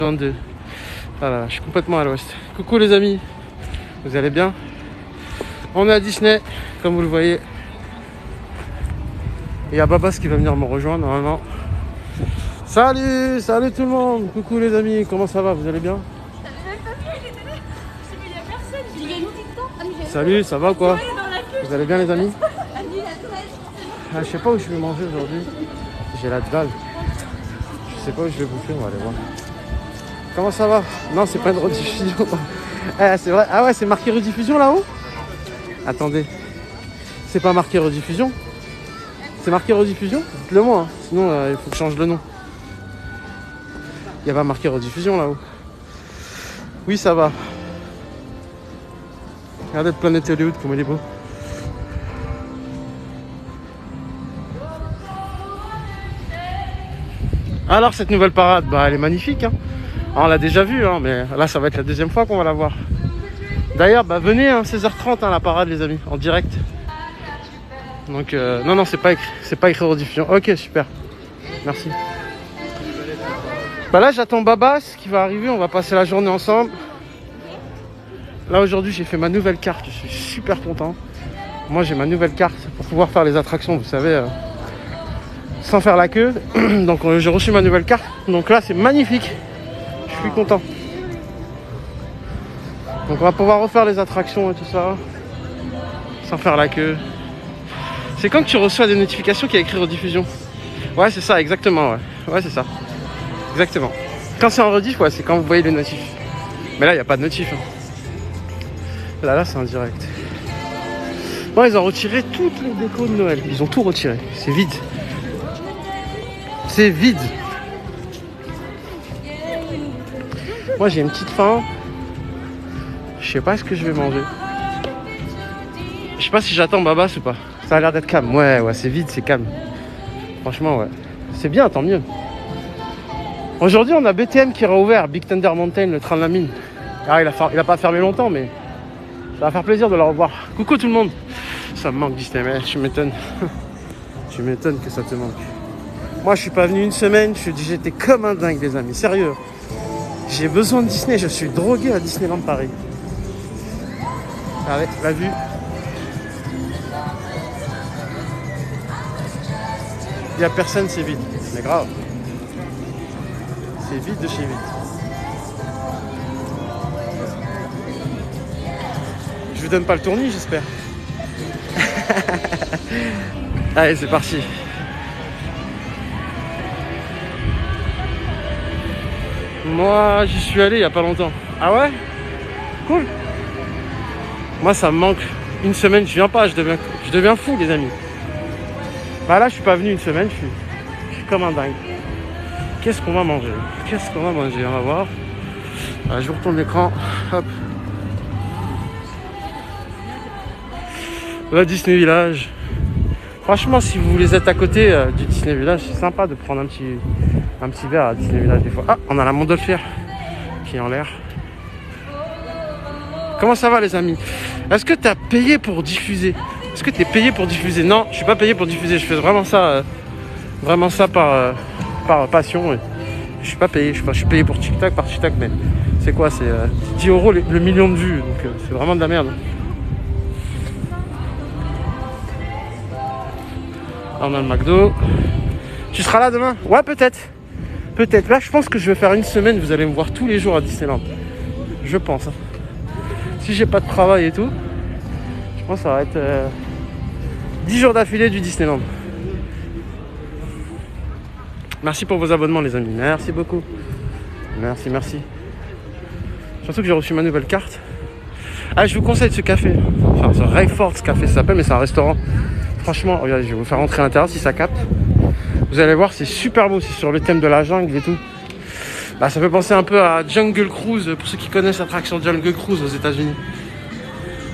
22. Voilà, je suis complètement à l'ouest. Coucou les amis, vous allez bien? On est à Disney, comme vous le voyez. Il y a Babas qui va venir me rejoindre normalement. Salut tout le monde. Coucou les amis, comment ça va? Vous allez bien? Salut, ça va quoi? Vous allez bien les amis? Je sais pas où je vais manger aujourd'hui. J'ai la dalle. Je sais pas où je vais bouffer, on va aller voir. Comment ça va? Non, c'est pas une rediffusion. C'est vrai. Ah ouais, c'est marqué rediffusion là-haut? Attendez. C'est pas marqué rediffusion? C'est marqué rediffusion? Dites-le moi, hein. Sinon il faut que je change le nom. Il y a pas marqué rediffusion là-haut. Oui, ça va. Regardez Planète Hollywood comme il est beau. Alors cette nouvelle parade, bah elle est magnifique hein. On l'a déjà vue hein, mais là ça va être la deuxième fois qu'on va la voir. D'ailleurs bah venez hein, 16h30 hein, la parade les amis, en direct. Donc non c'est pas écrit rediffusion. Ok super. Merci. Bah là j'attends Babas qui va arriver, on va passer la journée ensemble. Là aujourd'hui j'ai fait ma nouvelle carte, je suis super content. Moi j'ai ma nouvelle carte pour pouvoir faire les attractions, vous savez, sans faire la queue. Donc j'ai reçu ma nouvelle carte, donc là c'est magnifique. Je suis content. Donc on va pouvoir refaire les attractions et tout ça, sans faire la queue. C'est quand tu reçois des notifications qu'il y a écrit rediffusion. Ouais c'est ça, exactement, ouais c'est ça. Exactement. Quand c'est en rediff, ouais c'est quand vous voyez les notifs. Mais là il n'y a pas de notif. Hein. Là c'est en direct. Bon, ils ont retiré toutes les décos de Noël. Ils ont tout retiré. C'est vide. C'est vide. Moi, j'ai une petite faim. Je sais pas ce que je vais manger. Je sais pas si j'attends Babas ou pas. Ça a l'air d'être calme. Ouais, c'est vide, c'est calme. Franchement, ouais. C'est bien, tant mieux. Aujourd'hui, on a BTM qui est rouvert. Big Thunder Mountain, le train de la mine. Ah, il a pas fermé longtemps, mais... ça va faire plaisir de le revoir. Coucou tout le monde. Ça me manque Disney, mais tu m'étonnes. Tu m'étonnes que ça te manque. Moi je suis pas venu une semaine, j'étais comme un dingue les amis, sérieux. J'ai besoin de Disney, je suis drogué à Disneyland Paris. Avec la vue. Il y a personne, c'est vide. Mais grave. C'est vide de chez vide. Je vous donne pas le tournis, j'espère. Allez, c'est parti. Moi, j'y suis allé il y a pas longtemps. Ah ouais? Cool. Moi, ça me manque. Une semaine, je viens pas, je deviens fou, les amis. Bah là, je suis pas venu une semaine, je suis comme un dingue. Qu'est-ce qu'on va manger? On va voir. Je vous retourne l'écran. Hop. Le Disney Village. Franchement, si vous êtes à côté du Disney Village, c'est sympa de prendre un petit verre à Disney Village des fois. Ah, on a la montgolfière qui est en l'air. Comment ça va les amis? Est-ce que tu as payé pour diffuser? Est-ce que tu es payé pour diffuser? Non, je suis pas payé pour diffuser. Je fais vraiment ça par passion. Je suis pas payé. Je suis payé pour TikTok, mais c'est quoi? C'est 10 € le million de vues. Donc c'est vraiment de la merde. On a le McDo. Tu seras là demain? Ouais, peut-être. Peut-être. Là, je pense que je vais faire une semaine. Vous allez me voir tous les jours à Disneyland. Je pense. Hein. Si j'ai pas de travail et tout, je pense que ça va être 10 jours d'affilée du Disneyland. Merci pour vos abonnements, les amis. Merci beaucoup. Merci. Surtout que j'ai reçu ma nouvelle carte. Ah, je vous conseille ce café. Enfin, ce Rayford's Café, ça s'appelle, mais c'est un restaurant. Franchement, regardez, je vais vous faire rentrer à l'intérieur si ça capte. Vous allez voir, c'est super beau, c'est sur le thème de la jungle et tout. Bah, ça fait penser un peu à Jungle Cruise, pour ceux qui connaissent l'attraction Jungle Cruise aux États-Unis.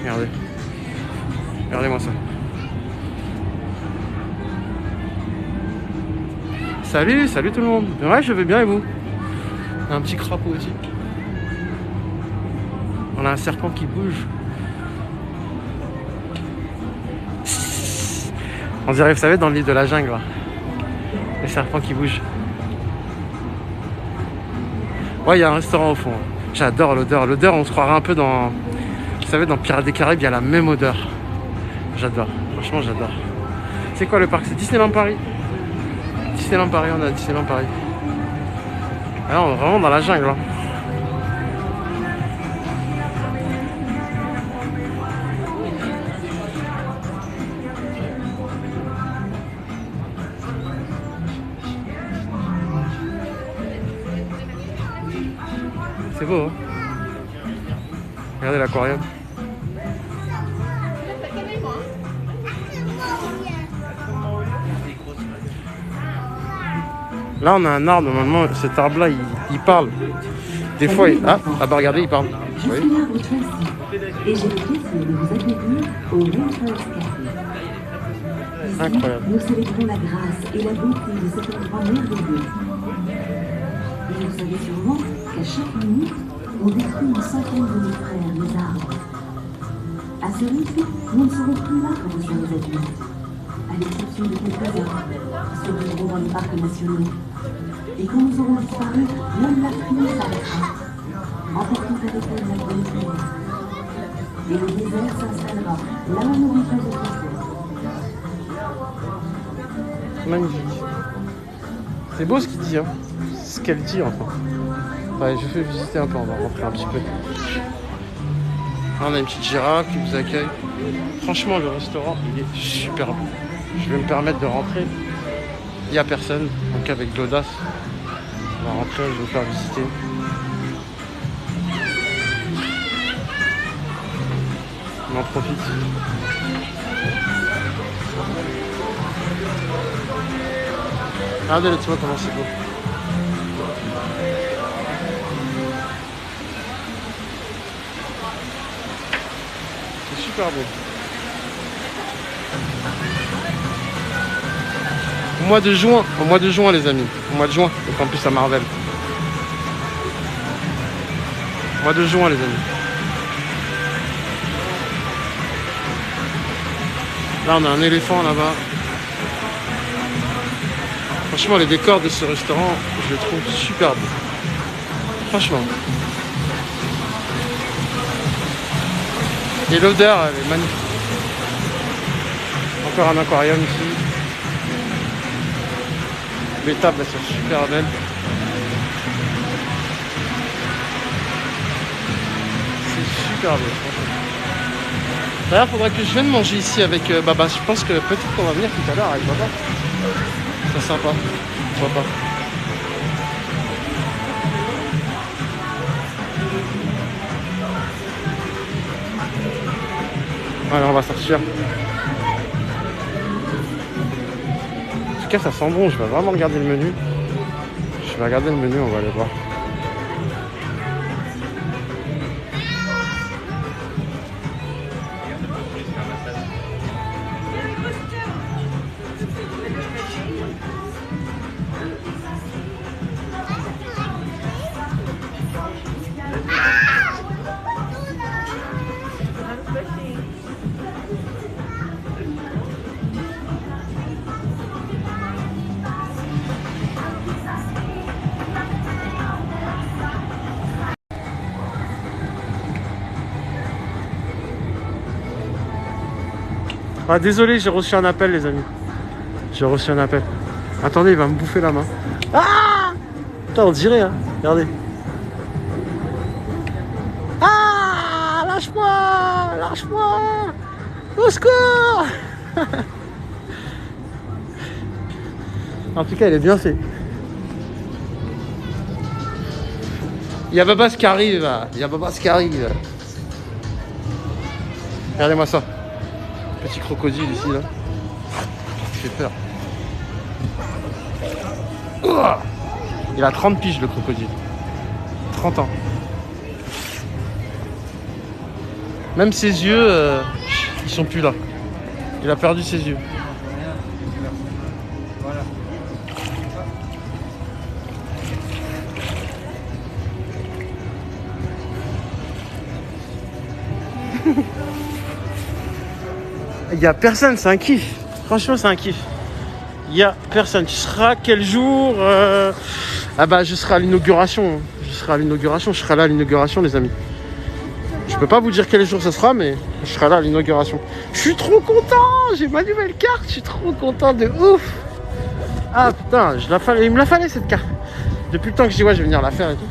Regardez. Regardez-moi ça. Salut tout le monde. Ouais, je vais bien et vous? Un petit crapaud aussi. On a un serpent qui bouge. On dirait, vous savez, dans l'île de la jungle, là. Les serpents qui bougent. Ouais, il y a un restaurant au fond. J'adore l'odeur. L'odeur, on se croirait un peu dans... Vous savez, dans Pirates des Caraïbes, il y a la même odeur. J'adore. Franchement, j'adore. C'est quoi le parc? C'est Disneyland Paris. Disneyland Paris, on a Disneyland Paris. Alors, on est vraiment dans la jungle. Hein. C'est beau, hein? Regardez l'aquarium. Là, on a un arbre. Normalement, cet arbre-là, il parle. Des fois, ah bah regardez, il parle. Je suis l'arbre Chelsea et j'ai le plaisir de vous accueillir au Winters Café. Ici, Incroyable. nous célébrons la grâce et la beauté de cet endroit merveilleux. Et vous savez sûrement qu'à chaque minute, on détruit une centaine de nos frères, les arbres. À ce rythme, nous ne serons plus là quand nous serons adultes, à l'exception de quelques-uns qui survivront dans les parcs nationaux. Et quand nous aurons disparu, même la pluie s'arrêtera, emportant avec elle la bonne pluie. Et le désert s'installera là où nous vivons autrefois. Magnifique. C'est beau ce qu'il dit, hein. Ce qu'elle dit, enfin. Ouais, je vais visiter un peu, on va rentrer un petit peu. Là, on a une petite girafe qui vous accueille. Franchement, le restaurant, il est super beau. Je vais me permettre de rentrer. Il n'y a personne, donc avec de l'audace, on va rentrer, je vais vous faire visiter. On en profite. Regardez le toit, comment c'est beau. C'est super beau. Au mois de juin les amis. Au mois de juin, donc en plus à Marvel. Au mois de juin les amis. Là on a un éléphant là-bas. Franchement les décors de ce restaurant, je les trouve super beaux. Franchement. Et l'odeur elle est magnifique. Encore un aquarium ici. Les tables elles sont super belles. C'est super beau franchement. D'ailleurs il faudra que je vienne manger ici avec Baba. Je pense que peut-être qu'on va venir tout à l'heure avec Baba. C'est sympa. Pourquoi pas. Allez on va sortir. En tout cas ça sent bon, je vais vraiment regarder le menu. Je vais regarder le menu, on va aller voir. Ah désolé, j'ai reçu un appel les amis. J'ai reçu un appel. Attendez, il va me bouffer la main. Ah putain, on dirait hein. Regardez. Ah lâche-moi. Lâche-moi. Au secours. En tout cas, il est bien fait. Il y a Babas qui arrive. Il y a Babas qui arrive. Regardez-moi ça. Petit crocodile ici là. Il fait peur. Ouah, il a 30 piges le crocodile. 30 ans. Même ses yeux, ils sont plus là. Il a perdu ses yeux. Il n'y a personne, c'est un kiff. Franchement, c'est un kiff. Il n'y a personne. Tu seras quel jour Ah bah, je serai à l'inauguration. je serai à l'inauguration. Je serai là à l'inauguration, les amis. Je peux pas vous dire quel jour ce sera, mais je serai là à l'inauguration. Je suis trop content. J'ai ma nouvelle carte. Je suis trop content de ouf. Ah putain, il me la fallait cette carte. Depuis le temps que je dis ouais, je vais venir la faire et tout.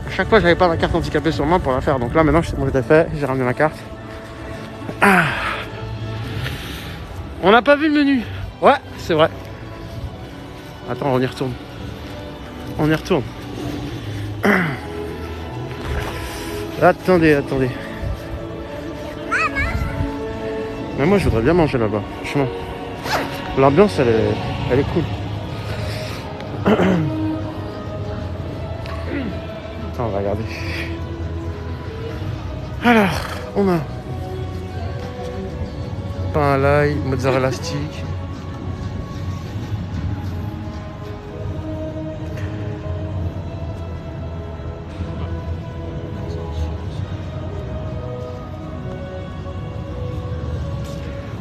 À chaque fois, j'avais pas ma carte handicapée sur moi pour la faire. Donc là, maintenant, je sais comment j'étais fait. J'ai ramené ma carte. Ah. On n'a pas vu le menu. Ouais, c'est vrai. Attends, on y retourne. On y retourne. Attendez. Mais moi, je voudrais bien manger là-bas. Franchement. L'ambiance, elle est cool. Attends, on va regarder. Alors, on a pain à l'ail, mozzarella stick.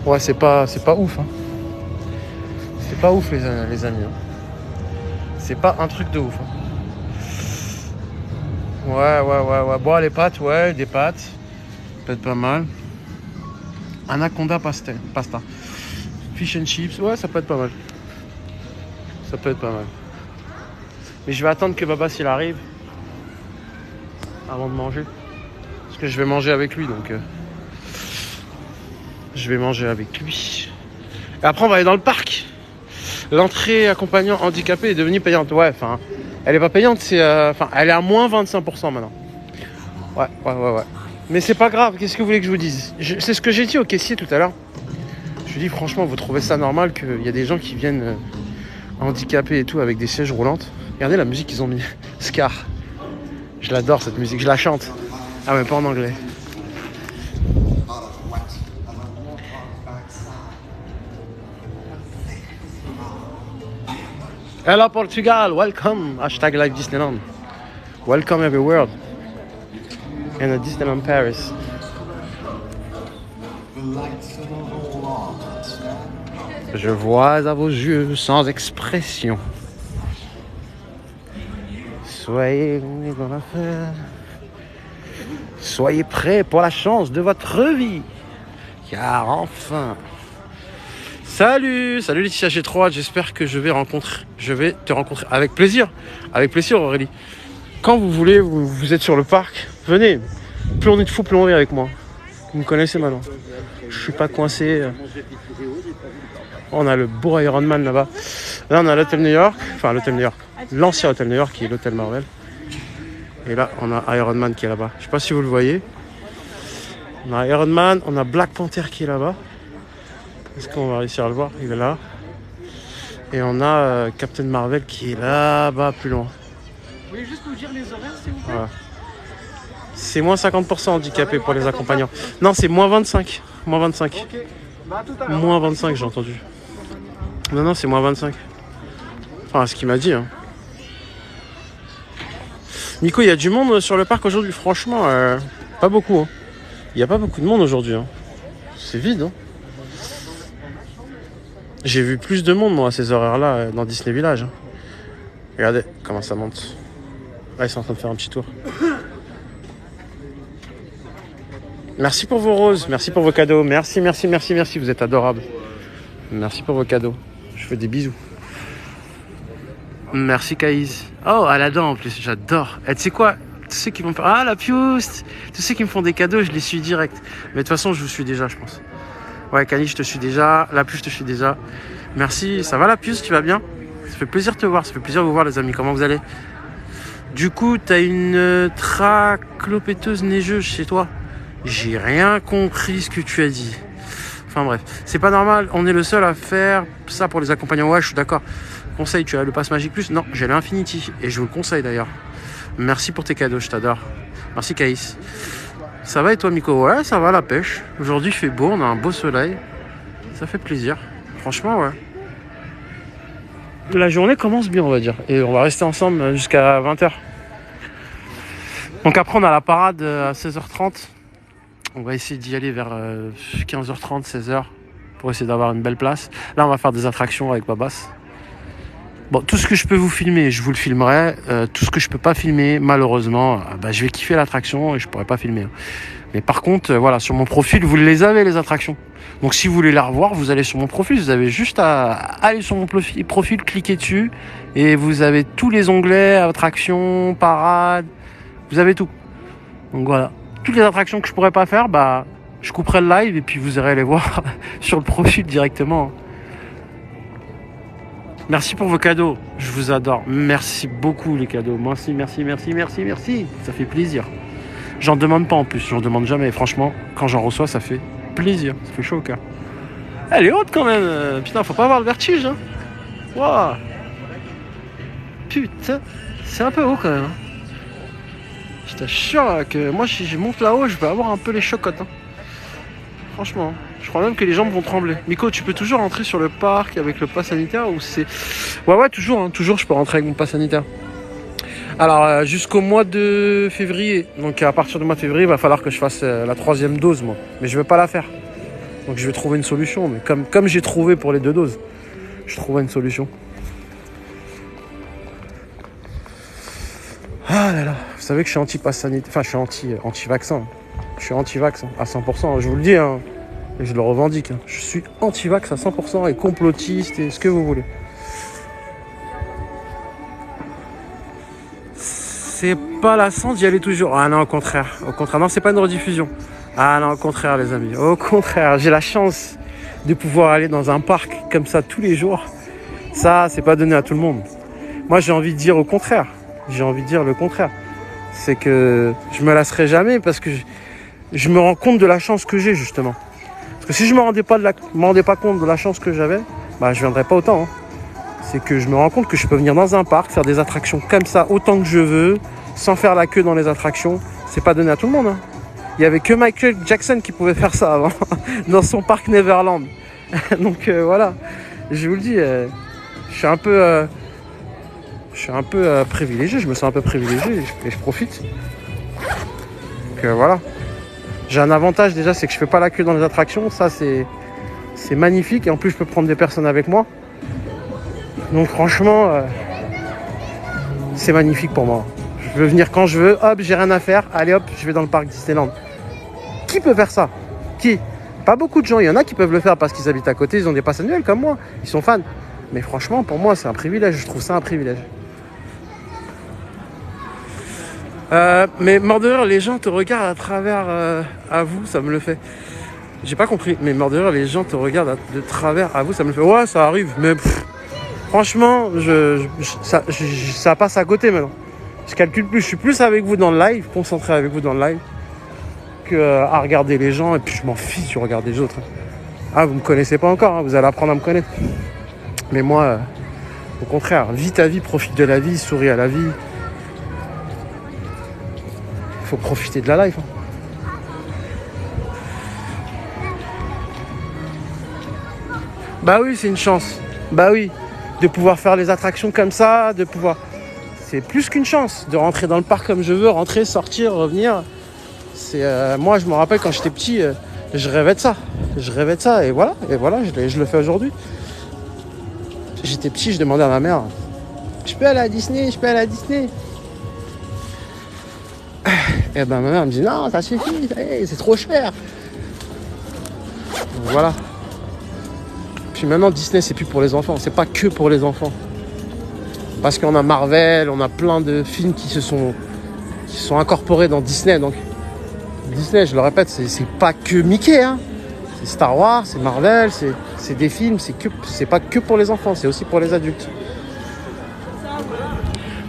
Ouais, c'est pas ouf. Hein. C'est pas ouf, les amis. Hein. C'est pas un truc de ouf. Hein. Ouais. Bon, les pâtes, ouais, des pâtes. Peut-être pas mal. Anaconda pasta. Fish and chips, ouais, ça peut être pas mal. Mais je vais attendre que Babas il arrive avant de manger. Parce que je vais manger avec lui, donc... Je vais manger avec lui. Et après, on va aller dans le parc. L'entrée accompagnant handicapé est devenue payante. Ouais, enfin, elle est pas payante, elle est à moins 25% maintenant. Ouais. Mais c'est pas grave, qu'est-ce que vous voulez que je vous dise? C'est ce que j'ai dit au caissier tout à l'heure. Je lui ai dit, franchement, vous trouvez ça normal qu'il y a des gens qui viennent handicapés et tout avec des sièges roulantes? Regardez la musique qu'ils ont mis. Scar. Je l'adore cette musique, je la chante. Ah mais pas en anglais. Hello Portugal, welcome. Hashtag Live Disneyland. Welcome every world. And a Disneyland Paris. Je vois à vos yeux sans expression. Soyez dans l'affaire. Soyez prêts pour la chance de votre vie. Car enfin... Salut Laetitia, j'ai trop hâte, j'espère que je vais te rencontrer avec plaisir Aurélie. Quand vous voulez, vous êtes sur le parc, venez, plus on est de fous, plus on est avec moi. Vous me connaissez maintenant, je suis pas coincé. On a le beau Ironman là-bas. Là on a l'hôtel New York, l'ancien hôtel New York qui est l'hôtel Marvel. Et là on a Ironman qui est là-bas, je sais pas si vous le voyez. On a Ironman, on a Black Panther qui est là-bas. Est-ce qu'on va réussir à le voir? Il est là. Et on a Captain Marvel qui est là-bas, plus loin. Vous voulez juste nous dire les horaires, s'il vous plaît? Voilà. C'est moins 50% handicapé pour les accompagnants. Non, c'est moins 25. Moins 25. Okay. Bah, tout à l'heure. Moins 25, j'ai entendu. Non, c'est moins 25. Enfin, ce qu'il m'a dit. Hein. Nico, il y a du monde sur le parc aujourd'hui. Franchement, pas beaucoup. Hein. Il n'y a pas beaucoup de monde aujourd'hui. Hein. C'est vide. Hein. J'ai vu plus de monde, moi, à ces horaires-là, dans Disney Village. Regardez comment ça monte. Là, ils sont en train de faire un petit tour. Merci pour vos roses, merci pour vos cadeaux. Merci, vous êtes adorables. Merci pour vos cadeaux. Je fais des bisous. Merci, Caïs. Oh, à la dent, en plus, j'adore. Et tu sais quoi? Tous ceux qui vont faire... Ah, la Piouste! Tous ceux qui me font des cadeaux, je les suis direct. Mais de toute façon, je vous suis déjà, je pense. Ouais, Cali, je te suis déjà. La Puce, je te suis déjà. Merci. Ça va, la Puce? Tu vas bien? Ça fait plaisir de te voir. Ça fait plaisir de vous voir, les amis. Comment vous allez? Du coup, t'as une traclopéteuse neigeuse chez toi? J'ai rien compris ce que tu as dit. Enfin bref, c'est pas normal. On est le seul à faire ça pour les accompagnants. Ouais, je suis d'accord. Conseil, tu as le Pass Magic Plus? Non, j'ai l'Infinity. Et je vous le conseille d'ailleurs. Merci pour tes cadeaux, je t'adore. Merci, Caïs. Ça va et toi, Miko? Ouais, ça va, la pêche. Aujourd'hui, il fait beau, on a un beau soleil. Ça fait plaisir. Franchement, ouais. La journée commence bien, on va dire. Et on va rester ensemble jusqu'à 20h. Donc après, on a la parade à 16h30. On va essayer d'y aller vers 15h30, 16h. Pour essayer d'avoir une belle place. Là, on va faire des attractions avec Babas. Bon, tout ce que je peux vous filmer, je vous le filmerai. Tout ce que je peux pas filmer, malheureusement, je vais kiffer l'attraction et je pourrai pas filmer. Mais par contre, voilà, sur mon profil, vous les avez, les attractions. Donc si vous voulez la revoir, vous allez sur mon profil. Vous avez juste à aller sur mon profil, cliquer dessus. Et vous avez tous les onglets, attractions, parades. Vous avez tout. Donc voilà. Toutes les attractions que je pourrais pas faire, je couperai le live et puis vous irez les voir sur le profil directement. Merci pour vos cadeaux, je vous adore. Merci beaucoup les cadeaux. Merci. Ça fait plaisir. J'en demande pas en plus, j'en demande jamais. Franchement, quand j'en reçois, ça fait plaisir. Ça fait chaud au cœur. Elle est haute quand même. Putain, faut pas avoir le vertige. Hein. Wow. Putain, c'est un peu haut quand même. Je t'assure que moi, si je monte là-haut, je vais avoir un peu les chocottes. Hein. Franchement, je crois même que les jambes vont trembler. Miko, tu peux toujours rentrer sur le parc avec le pass sanitaire ou c'est... Ouais, toujours, hein, toujours je peux rentrer avec mon pass sanitaire. Alors, jusqu'au mois de février. Donc à partir du mois de février, il va falloir que je fasse la 3e dose, moi. Mais je ne vais pas la faire. Donc je vais trouver une solution. Mais comme j'ai trouvé pour les 2 doses, je trouverai une solution. Ah là là, vous savez que je suis anti-pass sanitaire. Enfin, je suis anti-vaccin. Je suis anti-vax à 100%, je vous le dis, hein, et je le revendique. Hein. Je suis anti-vax à 100% et complotiste et ce que vous voulez. C'est pas lassant d'y aller toujours. Ah non, au contraire. Non, c'est pas une rediffusion. Ah non, au contraire, les amis. Au contraire, j'ai la chance de pouvoir aller dans un parc comme ça tous les jours. Ça, c'est pas donné à tout le monde. Moi, j'ai envie de dire au contraire. J'ai envie de dire le contraire. C'est que je me lasserai jamais parce que je me rends compte de la chance que j'ai, justement. Parce que si je me rendais pas compte de la chance que j'avais, je viendrais pas autant. Hein. C'est que je me rends compte que je peux venir dans un parc, faire des attractions comme ça, autant que je veux, sans faire la queue dans les attractions. C'est pas donné à tout le monde. Hein. Il y avait que Michael Jackson qui pouvait faire ça avant, dans son parc Neverland. Donc voilà, je vous le dis, je suis un peu privilégié, je me sens un peu privilégié et je profite. Donc voilà. J'ai un avantage déjà, c'est que je fais pas la queue dans les attractions. Ça, c'est magnifique. Et en plus, je peux prendre des personnes avec moi. Donc franchement, c'est magnifique pour moi. Je veux venir quand je veux. Hop, j'ai rien à faire. Allez hop, je vais dans le parc Disneyland. Qui peut faire ça? Qui? Pas beaucoup de gens. Il y en a qui peuvent le faire parce qu'ils habitent à côté. Ils ont des passes annuelles comme moi. Ils sont fans. Mais franchement, pour moi, c'est un privilège. Je trouve ça un privilège. Mais mort de rire, les gens te regardent à travers à vous, ça me le fait. J'ai pas compris, mais mort de rire, les gens te regardent de travers à vous, ça me le fait. Ouais, ça arrive, mais franchement, ça passe à côté maintenant. Je calcule plus, je suis plus avec vous dans le live, concentré avec vous dans le live, que à regarder les gens, et puis je m'en fiche de regarder les autres. Ah, vous me connaissez pas encore, hein, vous allez apprendre à me connaître. Mais moi, au contraire, vis ta vie, profite de la vie, souris à la vie. Faut profiter de la life. Hein. Bah oui, c'est une chance. Bah oui, de pouvoir faire les attractions comme ça, de pouvoir... C'est plus qu'une chance de rentrer dans le parc comme je veux, rentrer, sortir, revenir. C'est moi, je me rappelle quand j'étais petit, je rêvais de ça. Et voilà, je le fais aujourd'hui. J'étais petit, je demandais à ma mère, je peux aller à Disney. Et ben ma mère me dit non, ça suffit, c'est trop cher. Donc, voilà. Puis maintenant Disney c'est plus pour les enfants, c'est pas que pour les enfants. Parce qu'on a Marvel, on a plein de films qui sont incorporés dans Disney. Donc Disney, je le répète, c'est pas que Mickey, hein. C'est Star Wars, c'est Marvel, c'est des films, c'est pas que pour les enfants, c'est aussi pour les adultes.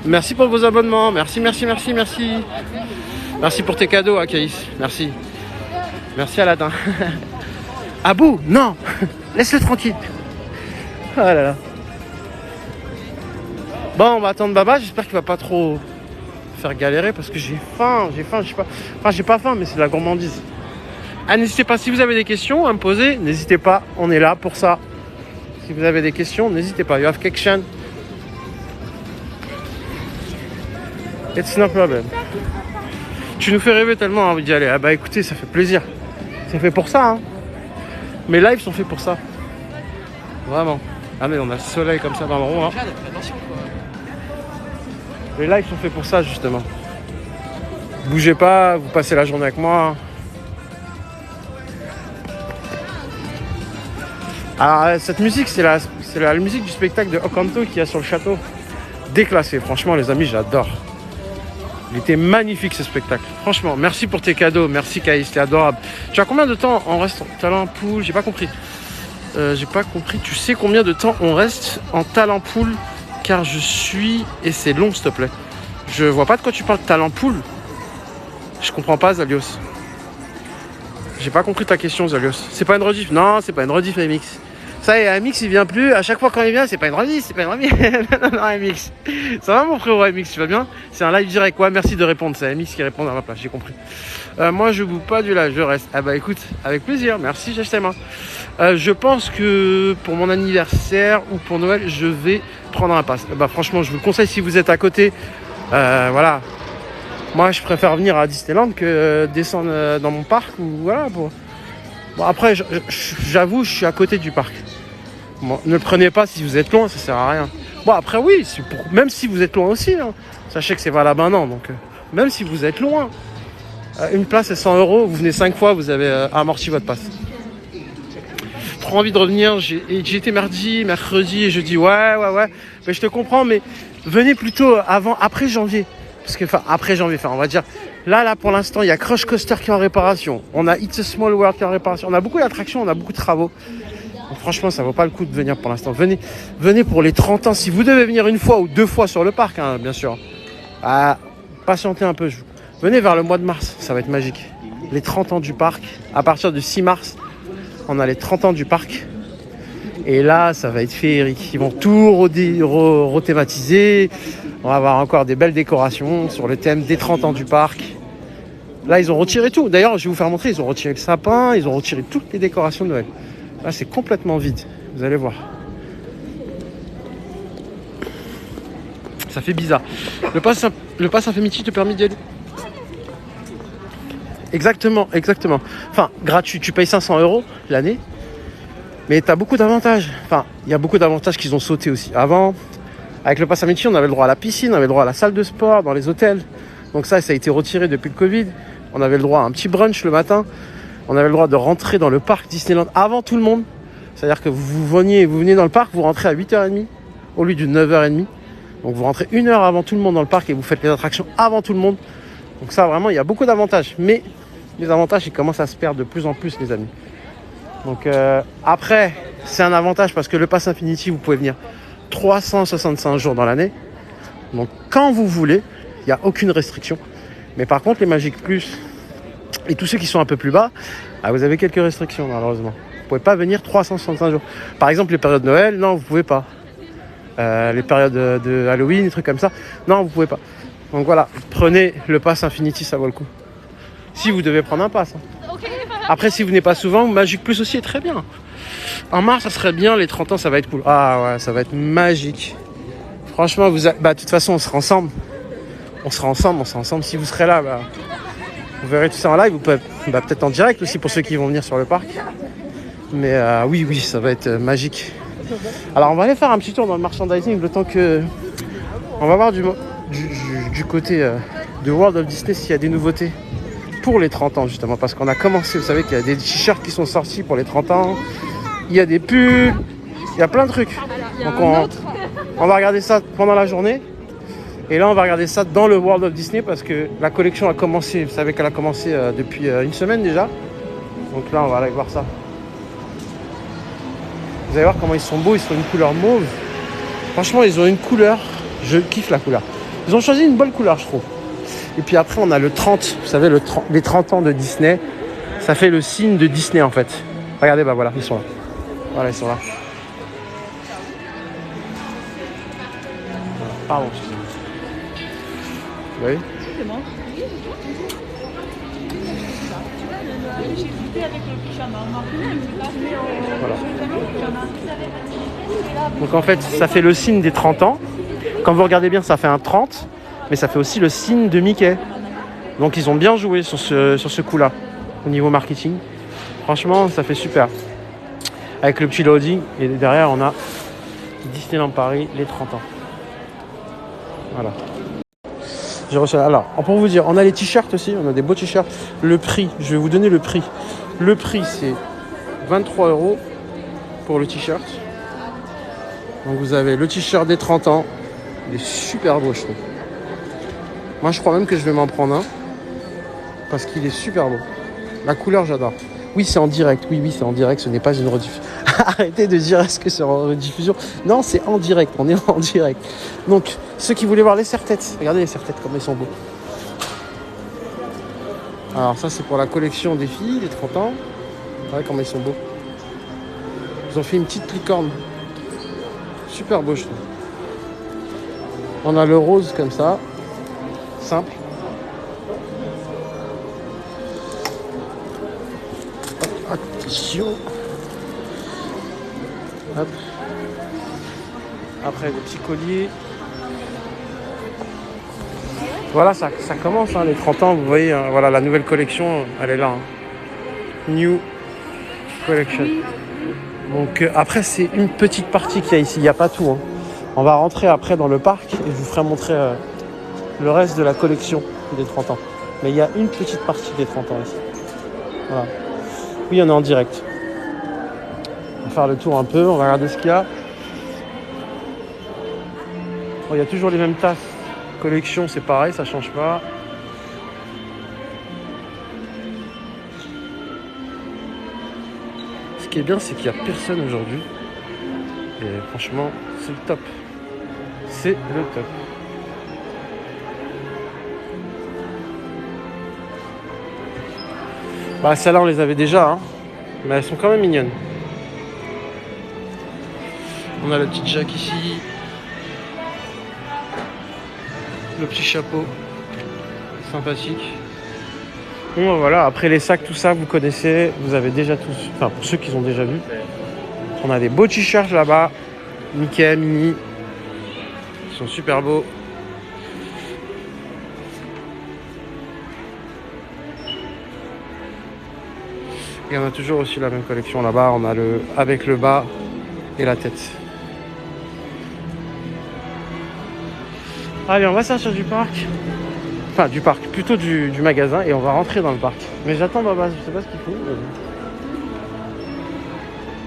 Merci pour vos abonnements, merci. Merci pour tes cadeaux, Akaïs. Merci. Merci, Aladdin. Abou, non. Laisse-le tranquille. Oh là là. Bon, on va attendre Baba. J'espère qu'il va pas trop faire galérer parce que j'ai faim. J'ai pas faim, mais c'est de la gourmandise. Ah, n'hésitez pas, si vous avez des questions à me poser, n'hésitez pas. On est là pour ça. Si vous avez des questions, n'hésitez pas. You have question. It's no problem. Tu nous fais rêver tellement envie d'y aller. Ah bah écoutez, ça fait plaisir. C'est fait pour ça, hein. Mes lives sont faits pour ça. Vraiment. Ah mais on a le soleil comme ça dans le rond. Hein. Les lives sont faits pour ça justement. Bougez pas, vous passez la journée avec moi. Alors cette musique, c'est la musique du spectacle de Ocanto qu'il y a sur le château. Déclassé, franchement les amis, j'adore. Il était magnifique ce spectacle. Franchement, merci pour tes cadeaux, merci Caïs, c'était adorable. Tu as combien de temps on reste en talent poule? J'ai pas compris. Tu sais combien de temps on reste en talent poule? Car je suis... Et c'est long s'il te plaît. Je vois pas de quoi tu parles, talent poule. Je comprends pas Zalios. J'ai pas compris ta question Zalios. C'est pas une rediff? Non, c'est pas une rediff MX. Ça y est, MX il vient plus. À chaque fois quand il vient, c'est pas une rediff, c'est pas une rediff. non, MX. Ça va mon frérot MX, tu vas bien? C'est un live direct. Ouais, merci de répondre. C'est MX qui répond à ma place, j'ai compris. Moi je boue pas du live, je reste. Ah bah écoute, avec plaisir. Merci GSM. Je pense que pour mon anniversaire ou pour Noël, je vais prendre un pass. Bah franchement, je vous le conseille si vous êtes à côté. Voilà. Moi, je préfère venir à Disneyland que descendre dans mon parc ou voilà. Bon après, j'avoue, je suis à côté du parc. Bon, ne le prenez pas si vous êtes loin, ça sert à rien. Bon après oui, même si vous êtes loin aussi, hein, sachez que c'est valable un an. Donc même si vous êtes loin, une place c'est 100 €. Vous venez 5 fois, vous avez amorti votre passe. Trop envie de revenir. J'ai été mardi, mercredi et jeudi. Ouais. Mais je te comprends, mais venez plutôt après janvier. Parce que, après janvier, on va dire, là, pour l'instant, il y a Crush Coaster qui est en réparation. On a It's a Small World qui est en réparation. On a beaucoup d'attractions, on a beaucoup de travaux. Donc, franchement, ça vaut pas le coup de venir pour l'instant. Venez pour les 30 ans. Si vous devez venir une fois ou 2 fois sur le parc, hein, bien sûr. Patientez un peu. Venez vers le mois de mars, ça va être magique. Les 30 ans du parc. À partir du 6 mars, on a les 30 ans du parc. Et là, ça va être féerique. Ils vont tout rethématiser. On va avoir encore des belles décorations sur le thème des 30 ans du parc. Là, ils ont retiré tout. D'ailleurs, je vais vous faire montrer. Ils ont retiré le sapin. Ils ont retiré toutes les décorations de Noël. Là, c'est complètement vide. Vous allez voir. Ça fait bizarre. Le pass Infinity te permet d'y aller. Exactement. Enfin, gratuit. Tu payes 500 € l'année. Mais tu as beaucoup d'avantages. Enfin, il y a beaucoup d'avantages qu'ils ont sauté aussi. Avant, avec le pass Amitié, on avait le droit à la piscine, on avait le droit à la salle de sport dans les hôtels. Donc ça a été retiré depuis le Covid. On avait le droit à un petit brunch le matin. On avait le droit de rentrer dans le parc Disneyland avant tout le monde. C'est-à-dire que vous venez dans le parc, vous rentrez à 8h30 au lieu de 9h30. Donc vous rentrez 1 heure avant tout le monde dans le parc et vous faites les attractions avant tout le monde. Donc ça, vraiment, il y a beaucoup d'avantages. Mais les avantages, ils commencent à se perdre de plus en plus, les amis. Donc après, c'est un avantage parce que le Pass Infinity, vous pouvez venir 365 jours dans l'année. Donc quand vous voulez, il n'y a aucune restriction. Mais par contre, les Magic Plus et tous ceux qui sont un peu plus bas, vous avez quelques restrictions malheureusement. Vous ne pouvez pas venir 365 jours. Par exemple, les périodes de Noël, non, vous ne pouvez pas. Les périodes de Halloween, des trucs comme ça, non, vous ne pouvez pas. Donc voilà, prenez le Pass Infinity, ça vaut le coup. Si vous devez prendre un pass. Après, si vous venez pas souvent, Magic Plus aussi est très bien. En mars, ça serait bien. Les 30 ans, ça va être cool. Ah ouais, ça va être magique. Franchement, de toute façon, on sera ensemble. On sera ensemble. Si vous serez là, vous verrez tout ça en live. Vous pouvez peut-être en direct aussi pour ceux qui vont venir sur le parc. Mais oui, ça va être magique. Alors, on va aller faire un petit tour dans le merchandising le temps que... On va voir du côté de World of Disney s'il y a des nouveautés. Pour les 30 ans justement, parce qu'on a commencé, vous savez qu'il y a des t-shirts qui sont sortis pour les 30 ans, il y a des pulls, il y a plein de trucs. Donc on va regarder ça pendant la journée, et là on va regarder ça dans le World of Disney, parce que la collection a commencé, vous savez qu'elle a commencé depuis une semaine déjà. Donc là on va aller voir ça. Vous allez voir comment ils sont beaux, ils sont une couleur mauve. Franchement ils ont une couleur, je kiffe la couleur. Ils ont choisi une bonne couleur je trouve. Et puis après, on a le 30, vous savez, les 30 ans de Disney. Ça fait le signe de Disney, en fait. Regardez, voilà, ils sont là. Voilà, ils sont là. Pardon, excusez-moi. Vous voyez ? Voilà. Donc en fait, ça fait le signe des 30 ans. Quand vous regardez bien, ça fait un 30. Mais ça fait aussi le signe de Mickey. Donc ils ont bien joué sur ce coup-là, au niveau marketing. Franchement, ça fait super. Avec le petit loading, et derrière on a Disneyland Paris, les 30 ans. Voilà. J'ai reçu. Alors, pour vous dire, on a les t-shirts aussi, on a des beaux t-shirts. Le prix, je vais vous donner le prix. Le prix, c'est 23 € pour le t-shirt. Donc vous avez le t-shirt des 30 ans. Il est super beau, je trouve. Moi, je crois même que je vais m'en prendre un. Parce qu'il est super beau. La couleur, j'adore. Oui, c'est en direct. Oui, c'est en direct. Ce n'est pas une rediffusion. Arrêtez de dire est-ce que c'est en rediffusion. Non, c'est en direct. On est en direct. Donc, ceux qui voulaient voir les serre-têtes. Regardez les serre-têtes comme ils sont beaux. Alors ça, c'est pour la collection des filles, des 30 ans. Regardez comme ils sont beaux. Ils ont fait une petite licorne. Super beau, je trouve. On a le rose comme ça. Simple. Hop, attention. Hop. Après, des petits colliers. Voilà, ça commence, hein, les 30 ans, vous voyez, hein, voilà, la nouvelle collection, elle est là. Hein. New Collection. Donc après, c'est une petite partie qu'il y a ici, il n'y a pas tout. Hein. On va rentrer après dans le parc et je vous ferai montrer le reste de la collection des 30 ans. Mais il y a une petite partie des 30 ans ici. Voilà. Oui, on est en direct. On va faire le tour un peu, on va regarder ce qu'il y a. Bon, il y a toujours les mêmes tasses. Collection, c'est pareil, ça change pas. Ce qui est bien, c'est qu'il n'y a personne aujourd'hui. Et franchement, c'est le top. C'est le top. Bah, celles-là, on les avait déjà, hein. Mais elles sont quand même mignonnes. On a le petit Jack ici. Le petit chapeau. Sympathique. Bon, voilà, après les sacs, tout ça, vous connaissez. Vous avez déjà tous. Enfin, pour ceux qui ont déjà vu. On a des beaux t-shirts là-bas. Mickey, Minnie. Ils sont super beaux. Et on a toujours aussi la même collection là-bas. On a le avec le bas et la tête. Allez, on va sortir du parc. Enfin, du parc, plutôt du magasin. Et on va rentrer dans le parc. Mais j'attends Baba, je sais pas ce qu'il faut.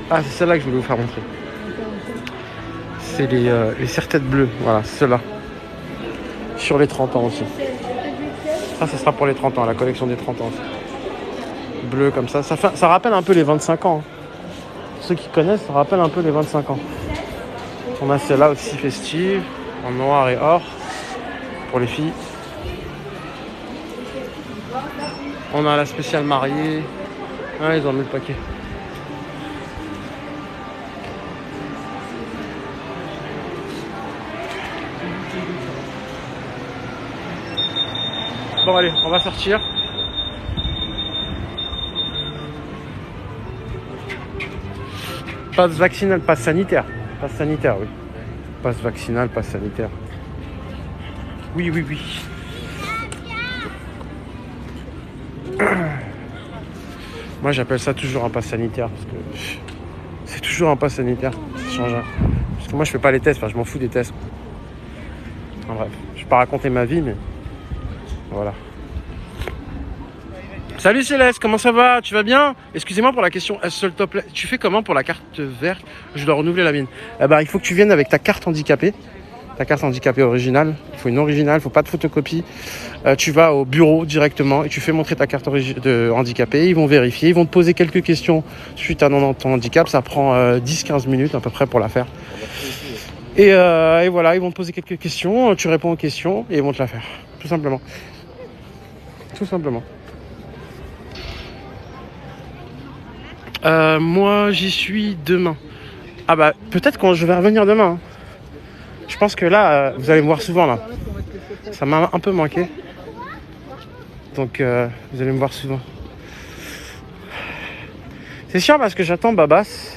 Ah, c'est celle-là que je voulais vous faire montrer. C'est les serre-têtes bleues. Voilà, c'est celle-là. Sur les 30 ans aussi. Ça sera pour les 30 ans, la collection des 30 ans aussi. Bleu comme ça. Ça rappelle un peu les 25 ans. Ceux qui connaissent, ça rappelle un peu les 25 ans. On a celle-là aussi festive, en noir et or, pour les filles. On a la spéciale mariée. Ah, ils ont mis le paquet. Bon allez, on va sortir. Passe vaccinal, passe sanitaire. Passe sanitaire, oui. Passe vaccinal, passe sanitaire. Oui. Moi j'appelle ça toujours un pass sanitaire parce que c'est toujours un pass sanitaire. Ça change rien. Parce que moi je fais pas les tests, enfin je m'en fous des tests. En bref, je vais pas raconter ma vie, mais voilà. Salut Céleste, comment ça va? Tu vas bien? Excusez-moi pour la question, seul top. Tu fais comment pour la carte verte? Je dois renouveler la mienne. Il faut que tu viennes avec ta carte handicapée. Ta carte handicapée originale. Il faut une originale, il ne faut pas de photocopie. Tu vas au bureau directement et tu fais montrer ta carte de handicapé. Ils vont vérifier, ils vont te poser quelques questions suite à ton handicap. Ça prend 10-15 minutes à peu près pour la faire. Et voilà, ils vont te poser quelques questions. Tu réponds aux questions et ils vont te la faire. Tout simplement. Tout simplement. Moi, j'y suis demain. Ah bah, peut-être quand je vais revenir demain. Hein. Je pense que là, vous allez me voir souvent là. Ça m'a un peu manqué. Donc, vous allez me voir souvent. C'est chiant parce que j'attends Babas.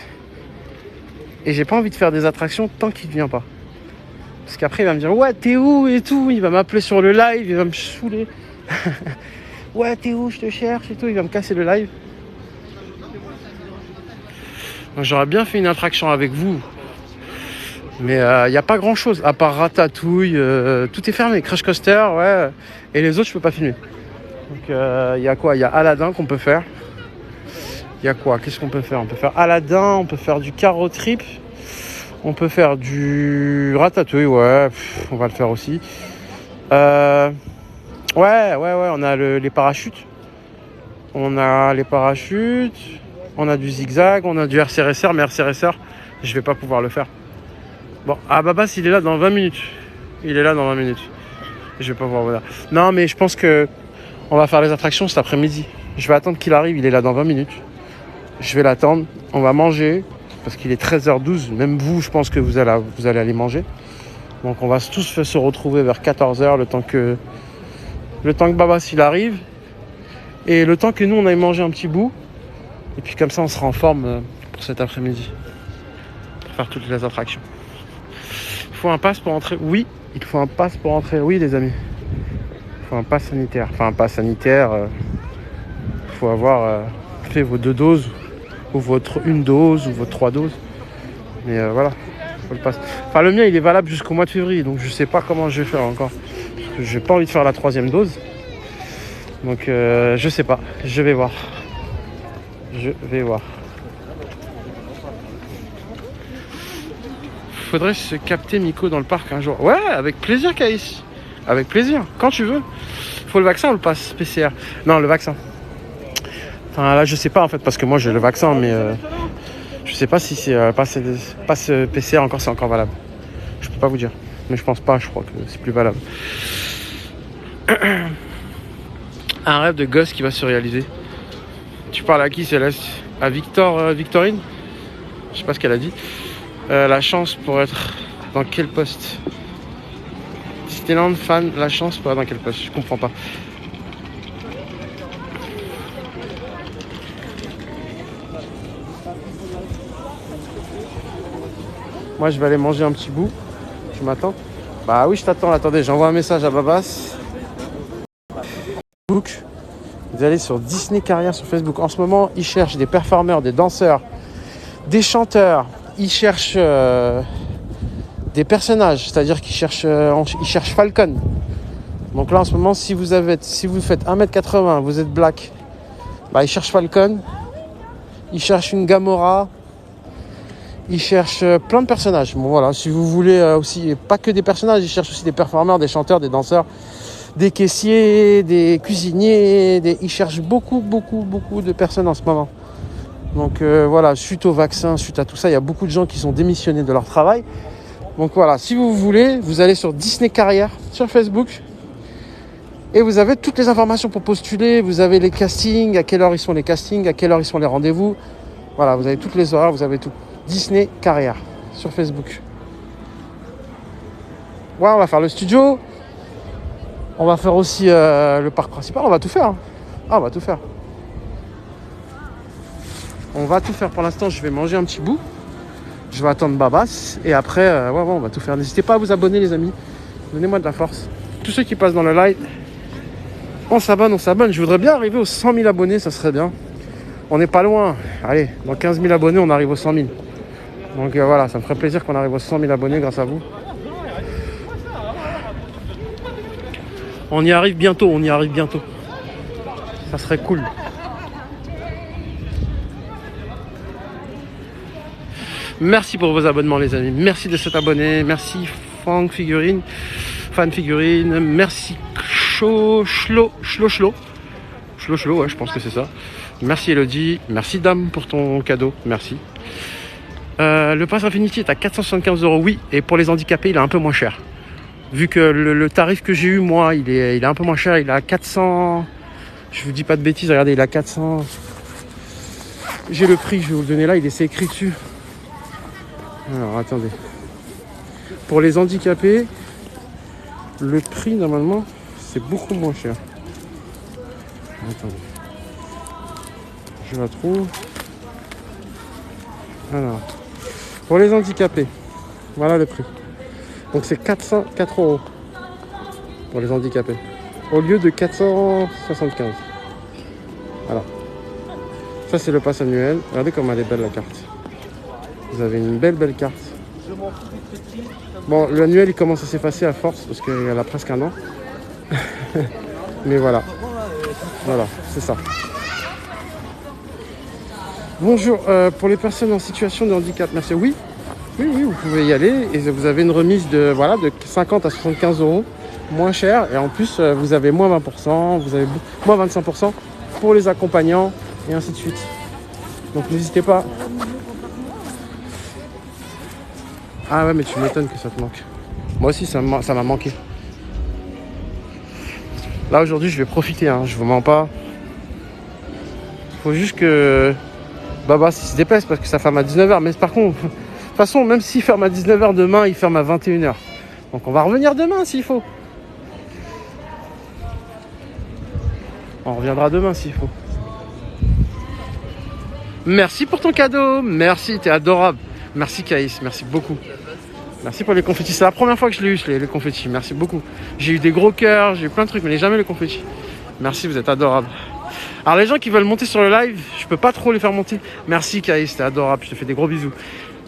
Et j'ai pas envie de faire des attractions tant qu'il ne vient pas. Parce qu'après, il va me dire « Ouais, t'es où ?» et tout. Il va m'appeler sur le live, il va me saouler. « Ouais, t'es où? Je te cherche » et tout. Il va me casser le live. Donc, j'aurais bien fait une attraction avec vous. Mais il n'y a pas grand chose, à part Ratatouille, tout est fermé. Crash Coaster, ouais. Et les autres, je peux pas filmer. Donc il y a quoi? Il y a Aladdin qu'on peut faire. Il y a quoi? Qu'est-ce qu'on peut faire? On peut faire Aladdin, on peut faire du Carro Trip. On peut faire du Ratatouille, ouais. On va le faire aussi. Ouais, on a les parachutes. On a les parachutes. On a du zigzag, on a du RCRSR. Mais RCRSR, je vais pas pouvoir le faire. Bon, Babas, il est là dans 20 minutes. Il est là dans 20 minutes. Je vais pas pouvoir voilà. Non, mais je pense que on va faire les attractions cet après-midi. Je vais attendre qu'il arrive, il est là dans 20 minutes. Je vais l'attendre, on va manger, parce qu'il est 13h12. Même vous, je pense que vous allez aller manger. Donc on va tous se retrouver vers 14h, le temps que Babas il arrive. Et le temps que nous, on aille manger un petit bout. Et puis comme ça, on sera en forme pour cet après-midi. Pour faire toutes les attractions. Il faut un pass pour entrer. Oui, il faut un pass pour entrer. Oui, les amis. Il faut un pass sanitaire. Enfin, un pass sanitaire. Il faut avoir fait vos 2 doses. Ou votre 1 dose. Ou votre 3 doses. Mais voilà. Faut le pass. Enfin, le mien, il est valable jusqu'au mois de février. Donc, je sais pas comment je vais faire encore. Parce que j'ai pas envie de faire la 3e dose. Donc, je sais pas. Je vais voir. Faudrait se capter Miko dans le parc un jour. Ouais, avec plaisir, Caïs. Avec plaisir, quand tu veux. Faut le vaccin ou le pass PCR? Non, le vaccin. Enfin, là, je sais pas en fait, parce que moi j'ai le vaccin, mais je sais pas si c'est pass PCR encore, c'est encore valable. Je peux pas vous dire. Mais je pense pas, je crois que c'est plus valable. Un rêve de gosse qui va se réaliser. Tu parles à qui, Céleste? À Victorine? Je sais pas ce qu'elle a dit. La chance pour être dans quel poste? Disneyland fan, la chance pour être dans quel poste? Je comprends pas. Moi je vais aller manger un petit bout. Tu m'attends? Bah oui, je t'attends. Attendez, j'envoie un message à Babas. Facebook. Vous allez sur Disney Carrière sur Facebook. En ce moment, ils cherchent des performeurs, des danseurs, des chanteurs. Ils cherchent des personnages, c'est-à-dire qu'ils cherchent Falcon. Donc là, en ce moment, si vous faites 1m80, vous êtes black, bah, ils cherchent Falcon. Ils cherchent une Gamora. Ils cherchent plein de personnages. Bon, voilà, si vous voulez aussi, pas que des personnages, ils cherchent aussi des performeurs, des chanteurs, des danseurs, des caissiers, des cuisiniers. Ils cherchent beaucoup de personnes en ce moment. Donc voilà, suite au vaccin, suite à tout ça, il y a beaucoup de gens qui sont démissionnés de leur travail. Donc voilà, si vous voulez, vous allez sur Disney Carrière sur Facebook et vous avez toutes les informations pour postuler. Vous avez les castings, à quelle heure ils sont les castings, à quelle heure ils sont les rendez-vous. Voilà, vous avez toutes les horaires, vous avez tout. Disney Carrière sur Facebook. Ouais, on va faire le studio. On va faire aussi le parc principal. On va tout faire. Hein. Ah, on va tout faire. On va tout faire pour l'instant. Je vais manger un petit bout. Je vais attendre Babas. Et après, on va tout faire. N'hésitez pas à vous abonner, les amis. Donnez-moi de la force. Tous ceux qui passent dans le live, on s'abonne. Je voudrais bien arriver aux 100 000 abonnés. Ça serait bien. On n'est pas loin. Allez, dans 15 000 abonnés, on arrive aux 100 000. Donc voilà, ça me ferait plaisir qu'on arrive aux 100 000 abonnés grâce à vous. On y arrive bientôt. Ça serait cool. Merci pour vos abonnements, les amis. Merci de s'être abonné. Merci Fan Figurine. Merci Chlo, ouais, je pense que c'est ça. Merci Elodie. Merci Dame pour ton cadeau. Merci. Le pass Infinity est à 475 €, oui. Et pour les handicapés, il est un peu moins cher. Vu que le tarif que j'ai eu, moi, il est un peu moins cher. Il est à 400... Je vous dis pas de bêtises, regardez, il est à 400... J'ai le prix, je vais vous le donner là. C'est écrit dessus. Alors, attendez. Pour les handicapés, le prix, normalement, c'est beaucoup moins cher. Attendez. Je la trouve. Alors, pour les handicapés, voilà le prix. Donc c'est 404 € pour les handicapés, au lieu de 475. Voilà. Ça c'est le pass annuel. Regardez comme elle est belle la carte. Vous avez une belle carte. Bon, l'annuel il commence à s'effacer à force parce qu'elle a presque un an. Mais voilà. Voilà, c'est ça. Bonjour, pour les personnes en situation de handicap, merci. Oui, vous pouvez y aller et vous avez une remise de 50 à 75 euros, moins cher. Et en plus, vous avez moins 20%, vous avez moins 25% pour les accompagnants et ainsi de suite. Donc n'hésitez pas. Ah ouais, mais tu m'étonnes que ça te manque. Moi aussi, ça m'a manqué. Là, aujourd'hui, je vais profiter, hein, je vous mens pas. Faut juste que Baba se dépêche parce que ça ferme à 19h. Mais par contre, de toute façon, même s'il ferme à 19h demain, il ferme à 21h. Donc on va revenir demain s'il faut. On reviendra demain s'il faut. Merci pour ton cadeau. Merci, t'es adorable. Merci Caïs, merci beaucoup. Merci pour les confettis. C'est la première fois que je l'ai eu, les confettis. Merci beaucoup. J'ai eu des gros cœurs, j'ai eu plein de trucs, mais jamais les confettis. Merci, vous êtes adorables. Alors les gens qui veulent monter sur le live, je peux pas trop les faire monter. Merci Caïs, t'es adorable, je te fais des gros bisous.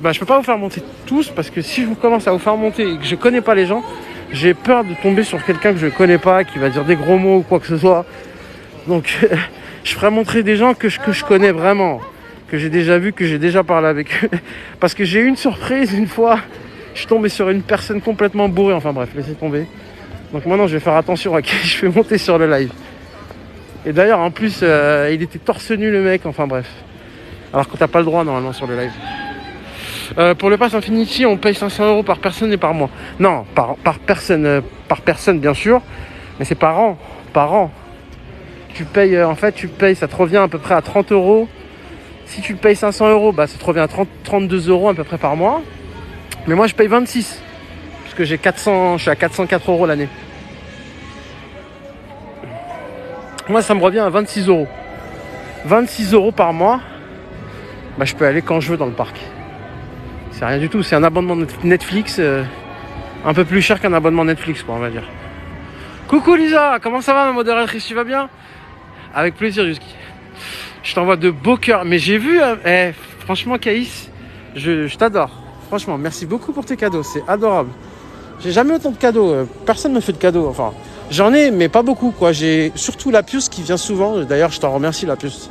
Je peux pas vous faire monter tous parce que si je vous commence à vous faire monter et que je connais pas les gens, j'ai peur de tomber sur quelqu'un que je connais pas, qui va dire des gros mots ou quoi que ce soit. Donc je ferai montrer des gens que je connais vraiment, que j'ai déjà vu, que j'ai déjà parlé avec eux. Parce que j'ai eu une surprise une fois, je suis tombé sur une personne complètement bourrée, enfin bref, laissez tomber. Donc maintenant je vais faire attention à qui je fais monter sur le live. Et d'ailleurs en plus il était torse nu le mec, enfin bref. Alors que t'as pas le droit normalement sur le live. Pour le pass Infinity, on paye 500 euros par personne et par mois. Non, par personne bien sûr, mais c'est par an. Tu payes, ça te revient à peu près à 30 euros. Si tu payes 500 euros, ça te revient à 32 euros à peu près par mois. Mais moi je paye 26, parce que je suis à 404 euros l'année. Moi ça me revient à 26 euros. 26 euros par mois, je peux aller quand je veux dans le parc. C'est rien du tout, c'est un abonnement Netflix, un peu plus cher qu'un abonnement Netflix, quoi, on va dire. Coucou Lisa, comment ça va ma modératrice, tu vas bien? Avec plaisir Yuski. Je t'envoie de beaux cœurs, mais j'ai vu, franchement Caïs, je t'adore. Franchement, merci beaucoup pour tes cadeaux, c'est adorable. J'ai jamais autant de cadeaux, personne me fait de cadeaux, enfin, j'en ai, mais pas beaucoup, quoi. J'ai surtout la Pius qui vient souvent, d'ailleurs je t'en remercie la Pius.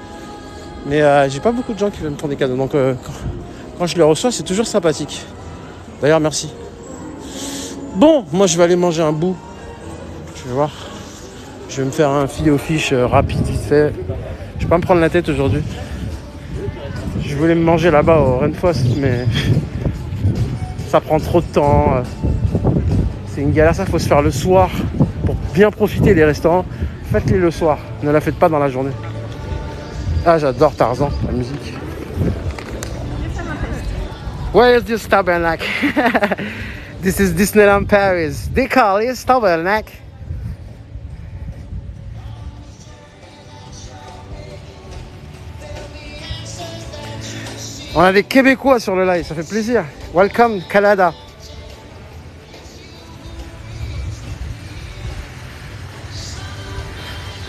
Mais j'ai pas beaucoup de gens qui veulent me prendre des cadeaux, donc quand je les reçois, c'est toujours sympathique. D'ailleurs, merci. Bon, moi je vais aller manger un bout. Je vais voir. Je vais me faire un filet aux fiches rapide, vite fait. Je vais pas me prendre la tête aujourd'hui. Je voulais me manger là-bas au Renfoss, mais ça prend trop de temps. C'est une galère, ça faut se faire le soir pour bien profiter des restaurants. Faites-les le soir, ne la faites pas dans la journée. Ah, j'adore Tarzan, la musique. Where is this tabernacle? This is Disneyland Paris. They call it tabernacle. On a des Québécois sur le live, ça fait plaisir. Welcome Canada.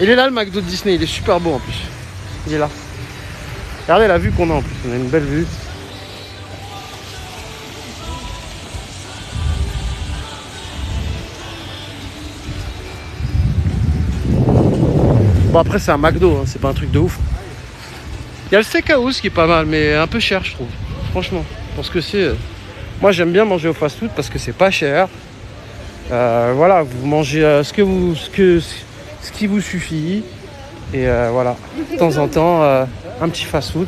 Il est là le McDo de Disney, il est super beau en plus. Il est là. Regardez la vue qu'on a en plus, on a une belle vue. Bon après c'est un McDo, hein, c'est pas un truc de ouf. Il y a le steakhouse qui est pas mal, mais un peu cher je trouve. Franchement, pour ce que c'est. Moi j'aime bien manger au fast-food parce que c'est pas cher. Voilà, vous mangez ce qui vous suffit. Et voilà, de temps en temps, un petit fast-food.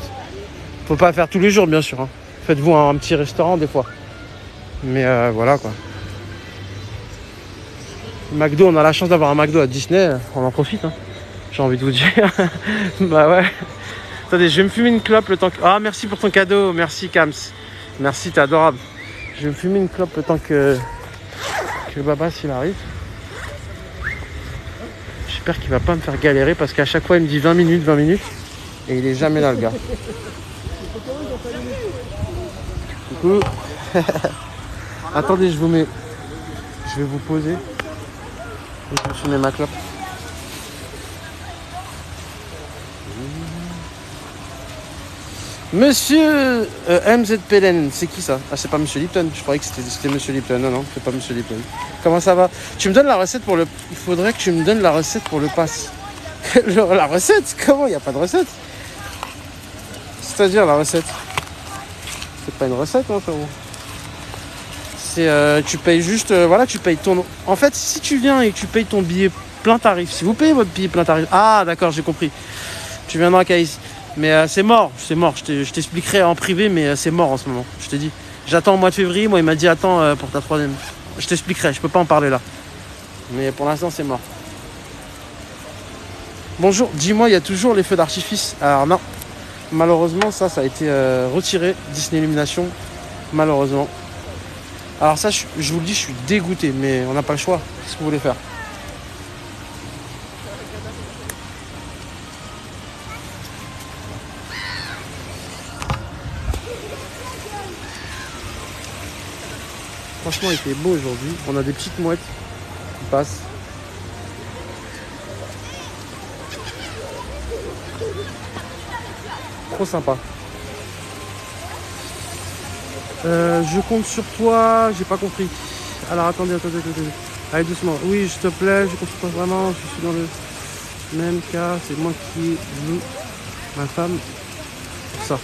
Faut pas faire tous les jours bien sûr. Hein. Faites-vous un petit restaurant des fois. Mais voilà quoi. McDo, on a la chance d'avoir un McDo à Disney, on en profite. Hein. J'ai envie de vous dire. Bah ouais. Attendez, je vais me fumer une clope le temps que... Ah, merci pour ton cadeau. Merci, Kams. Merci, t'es adorable. Je vais me fumer une clope le temps que Baba, s'il arrive. J'espère qu'il va pas me faire galérer parce qu'à chaque fois, il me dit 20 minutes. Et il est jamais là, le gars. Coucou. Attendez, je vais vous poser. Et je vais fumer ma clope. Monsieur MZPLN, c'est qui ça? Ah, c'est pas Monsieur Lipton. Je croyais que c'était Monsieur Lipton. Non, non, c'est pas Monsieur Lipton. Comment ça va? Tu me donnes la recette pour le... Il faudrait que tu me donnes la recette pour le pass. La recette? Comment? Il n'y a pas de recette. C'est-à-dire la recette? C'est pas une recette, hein, frérot. C'est... tu payes juste... voilà, tu payes ton... En fait, si tu viens et que tu payes ton billet plein tarif, si vous payez votre billet plein tarif... Ah, d'accord, j'ai compris. Tu viendras à Caïs. Mais c'est mort, c'est mort. Je t'expliquerai en privé, mais c'est mort en ce moment. Je te dis. J'attends au mois de février. Moi, il m'a dit attends pour ta 3e. Je t'expliquerai. Je peux pas en parler là. Mais pour l'instant, c'est mort. Bonjour. Dis-moi, il y a toujours les feux d'artifice? Alors non. Malheureusement, ça a été retiré. Disney Illumination. Malheureusement. Alors ça, je vous le dis, je suis dégoûté. Mais on n'a pas le choix. Qu'est-ce que vous voulez faire? Franchement, il fait beau aujourd'hui. On a des petites mouettes qui passent. Trop sympa. Je compte sur toi. J'ai pas compris. Alors attendez. Allez doucement. Oui, s'il te plaît, je compte sur toi vraiment. Je suis dans le même cas. C'est moi qui loue ma femme. Pour ça.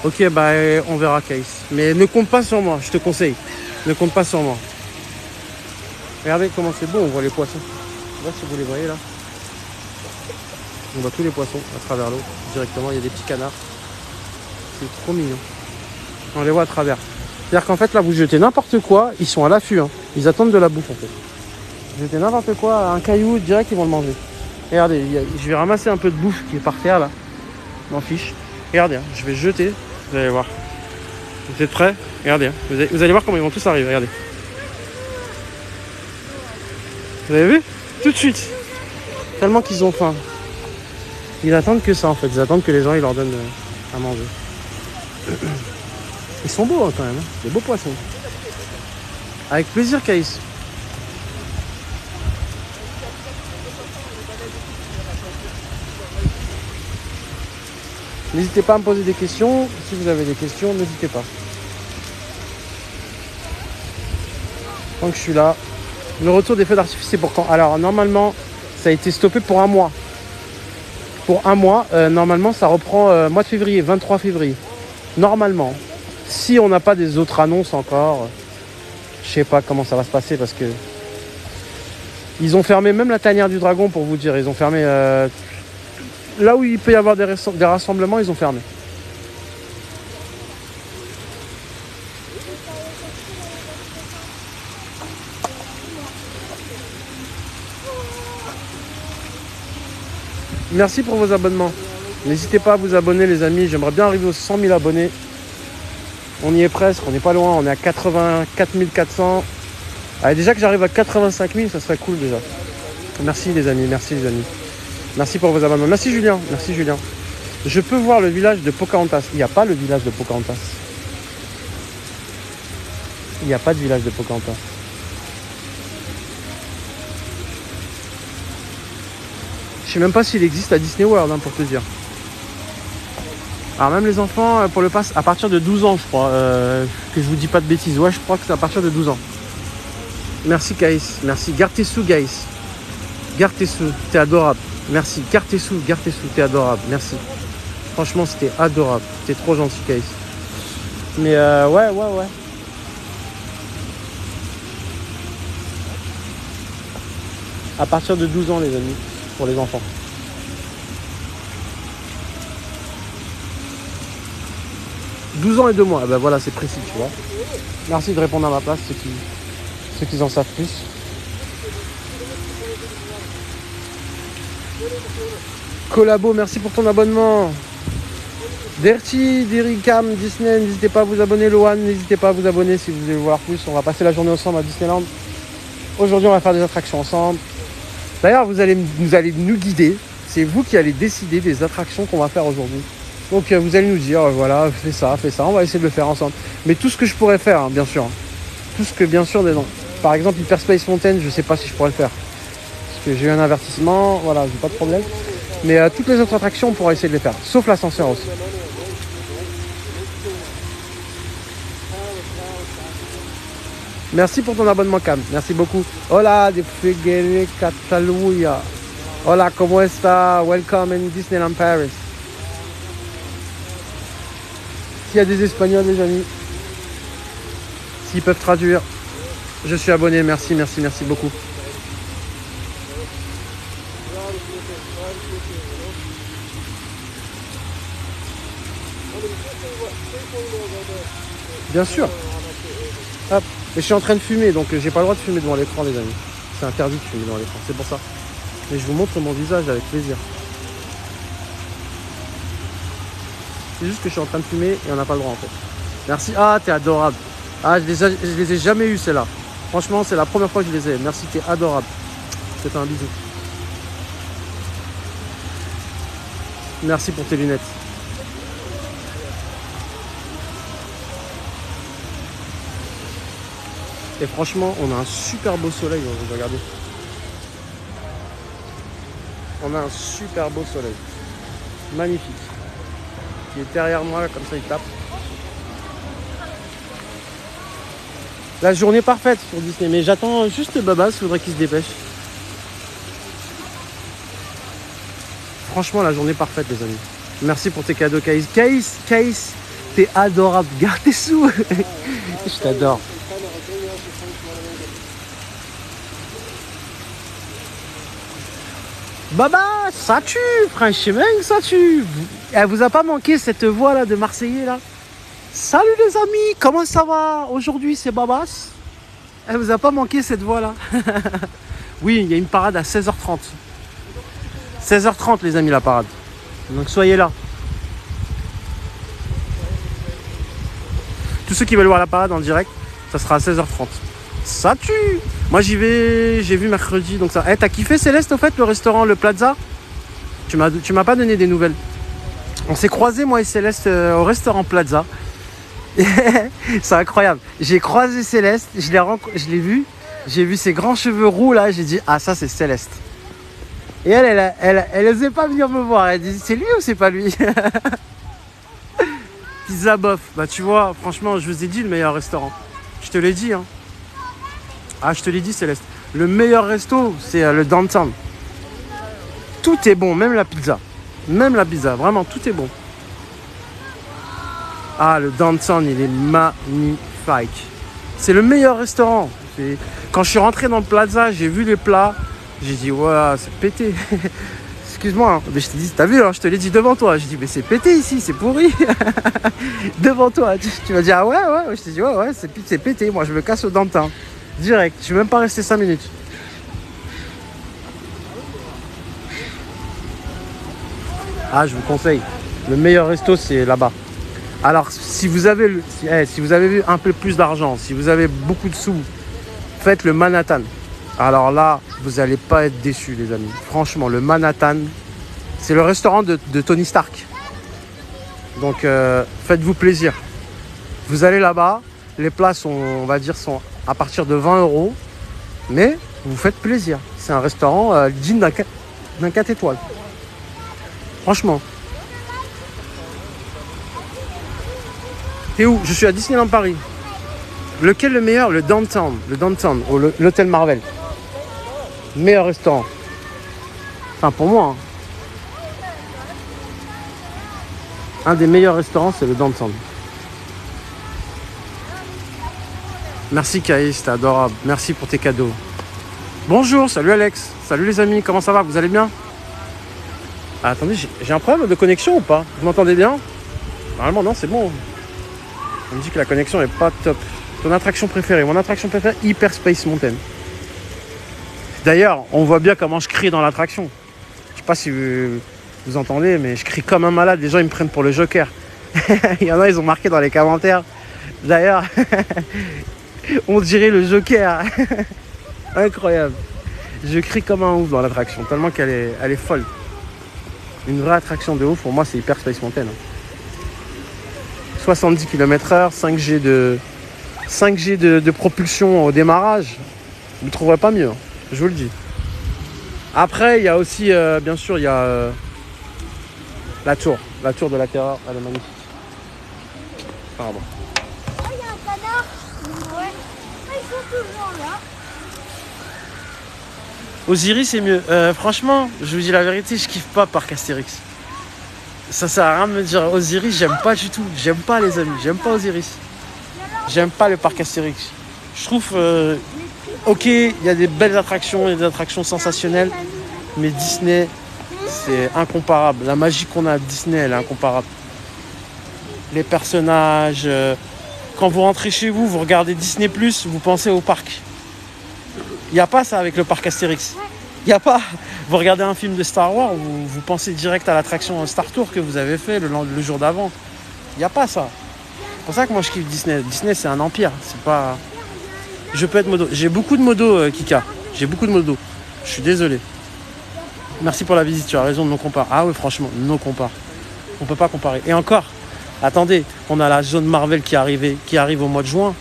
Ok, bah on verra, Caïs. Mais ne compte pas sur moi, je te conseille. Ne compte pas sur moi. Regardez comment c'est beau, on voit les poissons. Je sais pas si vous les voyez là. On voit tous les poissons à travers l'eau. Directement, il y a des petits canards. C'est trop mignon. On les voit à travers. C'est-à-dire qu'en fait, là, vous jetez n'importe quoi, ils sont à l'affût. Hein. Ils attendent de la bouffe en fait. Vous jetez n'importe quoi, un caillou, direct, ils vont le manger. Regardez, je vais ramasser un peu de bouffe qui est par terre là. M'en fiche. Regardez, hein, je vais jeter. Vous allez voir. Vous êtes prêts? Regardez. Hein. Vous allez voir comment ils vont tous arriver. Regardez. Vous avez vu? Tout de suite. Tellement qu'ils ont faim. Ils attendent que ça en fait. Ils attendent que les gens ils leur donnent à manger. Ils sont beaux hein, quand même. Hein. Des beaux poissons. Avec plaisir, Caïs. N'hésitez pas à me poser des questions. Si vous avez des questions, n'hésitez pas. Tant que je suis là. Le retour des feux d'artifice, c'est pour quand? Alors, normalement, ça a été stoppé pour un mois. Pour un mois, normalement, ça reprend mois de février, 23 février. Normalement. Si on n'a pas des autres annonces encore, je sais pas comment ça va se passer parce que... Ils ont fermé même la tanière du dragon, pour vous dire. Ils ont fermé... Là où il peut y avoir des rassemblements, ils ont fermé. Merci pour vos abonnements. N'hésitez pas à vous abonner les amis. J'aimerais bien arriver aux 100 000 abonnés. On y est presque, on n'est pas loin. On est à 84 400. Allez, déjà que j'arrive à 85 000, ça serait cool déjà. Merci les amis, merci les amis. Merci pour vos abonnements. Merci Julien, merci Julien. Je peux voir le village de Pocahontas. Il n'y a pas le village de Pocahontas. Il n'y a pas de village de Pocahontas. Je sais même pas s'il existe à Disney World, hein, pour te dire. Alors même les enfants, pour le pass, à partir de 12 ans, je crois. Que je vous dis pas de bêtises. Ouais, je crois que c'est à partir de 12 ans. Merci Caïs, merci. Garde tes sous, Gaïs. Garde tes sous, t'es adorable. Merci. Garde tes sous, t'es adorable. Merci. Franchement, c'était adorable. T'es trop gentil, Caïs. Mais ouais. À partir de 12 ans, les amis, pour les enfants. « 12 ans et 2 mois. Ben voilà, c'est précis, tu vois. Merci de répondre à ma place, ceux qui en savent plus. Collabo, merci pour ton abonnement. Dirty, Diricam, Disney, n'hésitez pas à vous abonner. Loan, n'hésitez pas à vous abonner si vous voulez voir plus. On va passer la journée ensemble à Disneyland. Aujourd'hui, on va faire des attractions ensemble. D'ailleurs, vous allez nous guider. C'est vous qui allez décider des attractions qu'on va faire aujourd'hui. Donc, vous allez nous dire, voilà, fais ça. On va essayer de le faire ensemble. Mais tout ce que je pourrais faire, hein, bien sûr. Tout ce que, bien sûr, des noms. Par exemple, Hyperspace Mountain, je sais pas si je pourrais le faire. Parce que j'ai eu un avertissement. Voilà, j'ai pas de problème. Mais toutes les autres attractions, on pourra essayer de les faire. Sauf l'ascenseur aussi. Merci pour ton abonnement, Cam. Merci beaucoup. Hola, de Figueres, Catalunya. Hola, ¿cómo está? Welcome in Disneyland Paris. S'il y a des Espagnols, les amis, s'ils peuvent traduire, je suis abonné. Merci, merci, merci beaucoup. Bien sûr. Hop. Mais je suis en train de fumer, donc j'ai pas le droit de fumer devant l'écran, les amis. C'est interdit de fumer devant l'écran, c'est pour ça. Mais je vous montre mon visage avec plaisir. C'est juste que je suis en train de fumer et on n'a pas le droit en fait. Merci. Ah, t'es adorable. Ah, je les ai jamais eu celles-là. Franchement, c'est la première fois que je les ai. Merci, t'es adorable. Je te fais un bisou. Merci pour tes lunettes. Et franchement, on a un super beau soleil, regardez. On a un super beau soleil. Magnifique. Il est derrière moi, là, comme ça, il tape. La journée parfaite pour Disney. Mais j'attends juste Babas, il faudrait qu'il se dépêche. Franchement, la journée parfaite, les amis. Merci pour tes cadeaux, Caïs. Caïs, t'es adorable. Garde tes sous. Je t'adore. Baba, ça tue, franchement, ça tue. Elle vous a pas manqué cette voix là de Marseillais là? Salut les amis, comment ça va? Aujourd'hui c'est Babas. Elle vous a pas manqué cette voix là? Oui, il y a une parade à 16h30. 16h30 les amis, la parade. Donc soyez là. Tous ceux qui veulent voir la parade en direct, ça sera à 16h30. Ça tue. Moi j'y vais, j'ai vu mercredi, donc ça. T'as kiffé Céleste au fait, le restaurant, le Plaza? Tu m'as pas donné des nouvelles. On s'est croisés moi et Céleste au restaurant Plaza. C'est incroyable. J'ai croisé Céleste, je l'ai vu, j'ai vu ses grands cheveux roux là, j'ai dit ah ça c'est Céleste. Et elle osait pas venir me voir, elle dit c'est lui ou c'est pas lui? Pizza bof, bah tu vois, franchement je vous ai dit le meilleur restaurant. Je te l'ai dit hein. Ah, je te l'ai dit, Céleste. Le meilleur resto, c'est le Downtown. Tout est bon, même la pizza. Même la pizza, vraiment, tout est bon. Ah, le Downtown, il est magnifique. C'est le meilleur restaurant. Quand je suis rentré dans le Plaza, j'ai vu les plats. J'ai dit, ouais, c'est pété. Excuse-moi, hein, mais je t'ai dit, t'as vu, hein, je te l'ai dit devant toi. J'ai dit, mais c'est pété ici, c'est pourri. Devant toi. Tu m'as dit, ah ouais. Je t'ai dit, ouais, c'est pété. Moi, je me casse au Downtown. Direct, je suis même pas resté 5 minutes. Ah, je vous conseille. Le meilleur resto, c'est là-bas. Alors, si vous avez vu un peu plus d'argent, si vous avez beaucoup de sous, faites le Manhattan. Alors là, vous n'allez pas être déçus, les amis. Franchement, le Manhattan, c'est le restaurant de Tony Stark. Donc, faites-vous plaisir. Vous allez là-bas, les plats sont, on va dire, sont à partir de 20 €. Mais vous faites plaisir. C'est un restaurant digne d'un 4 étoiles. Franchement. T'es où? Je suis à Disneyland Paris. Lequel le meilleur? Le Downtown. Le Downtown, ou l'hôtel Marvel. Meilleur restaurant. Enfin, pour moi. Un des meilleurs restaurants, c'est le Downtown. Merci Caïs, t'es adorable. Merci pour tes cadeaux. Bonjour, salut Alex. Salut les amis, comment ça va? Vous allez bien? Ah, attendez, j'ai un problème de connexion ou pas? Vous m'entendez bien? Normalement non, c'est bon. On me dit que la connexion est pas top. Ton attraction préférée? Mon attraction préférée, Hyper Space Mountain. D'ailleurs, on voit bien comment je crie dans l'attraction. Je sais pas si vous entendez, mais je crie comme un malade. Les gens ils me prennent pour le Joker. Il y en a, ils ont marqué dans les commentaires. D'ailleurs, on dirait le Joker. Incroyable. Je crie comme un ouf dans l'attraction, tellement qu'elle est folle. Une vraie attraction de ouf, pour moi, c'est Hyper Space Mountain. 70 km/h, 5G de propulsion au démarrage. Vous ne trouverez pas mieux, je vous le dis. Après, il y a aussi, bien sûr, il y a La tour de la terreur, elle est magnifique. Pardon. Oh, il y a un canard. Ouais. Ah, ils sont toujours là. Osiris c'est mieux. Franchement, je vous dis la vérité, je kiffe pas Parc Astérix. Ça sert à rien de me dire Osiris, j'aime pas du tout. J'aime pas les amis, j'aime pas Osiris. J'aime pas le Parc Astérix. Je trouve, ok, il y a des belles attractions, il y a des attractions sensationnelles, mais Disney, c'est incomparable. La magie qu'on a à Disney, elle est incomparable. Les personnages, quand vous rentrez chez vous, vous regardez Disney+, vous pensez au parc. Il n'y a pas ça avec le Parc Astérix. Il n'y a pas. Vous regardez un film de Star Wars, vous pensez direct à l'attraction Star Tour que vous avez fait le jour d'avant. Il n'y a pas ça. C'est pour ça que moi je kiffe Disney. Disney c'est un empire. C'est pas. Je peux être modo. J'ai beaucoup de modos, Kika. J'ai beaucoup de modos. Je suis désolé. Merci pour la visite. Tu as raison de non compare. Ah oui, franchement, non compare. On peut pas comparer. Et encore, attendez, on a la zone Marvel qui arrive au mois de juin.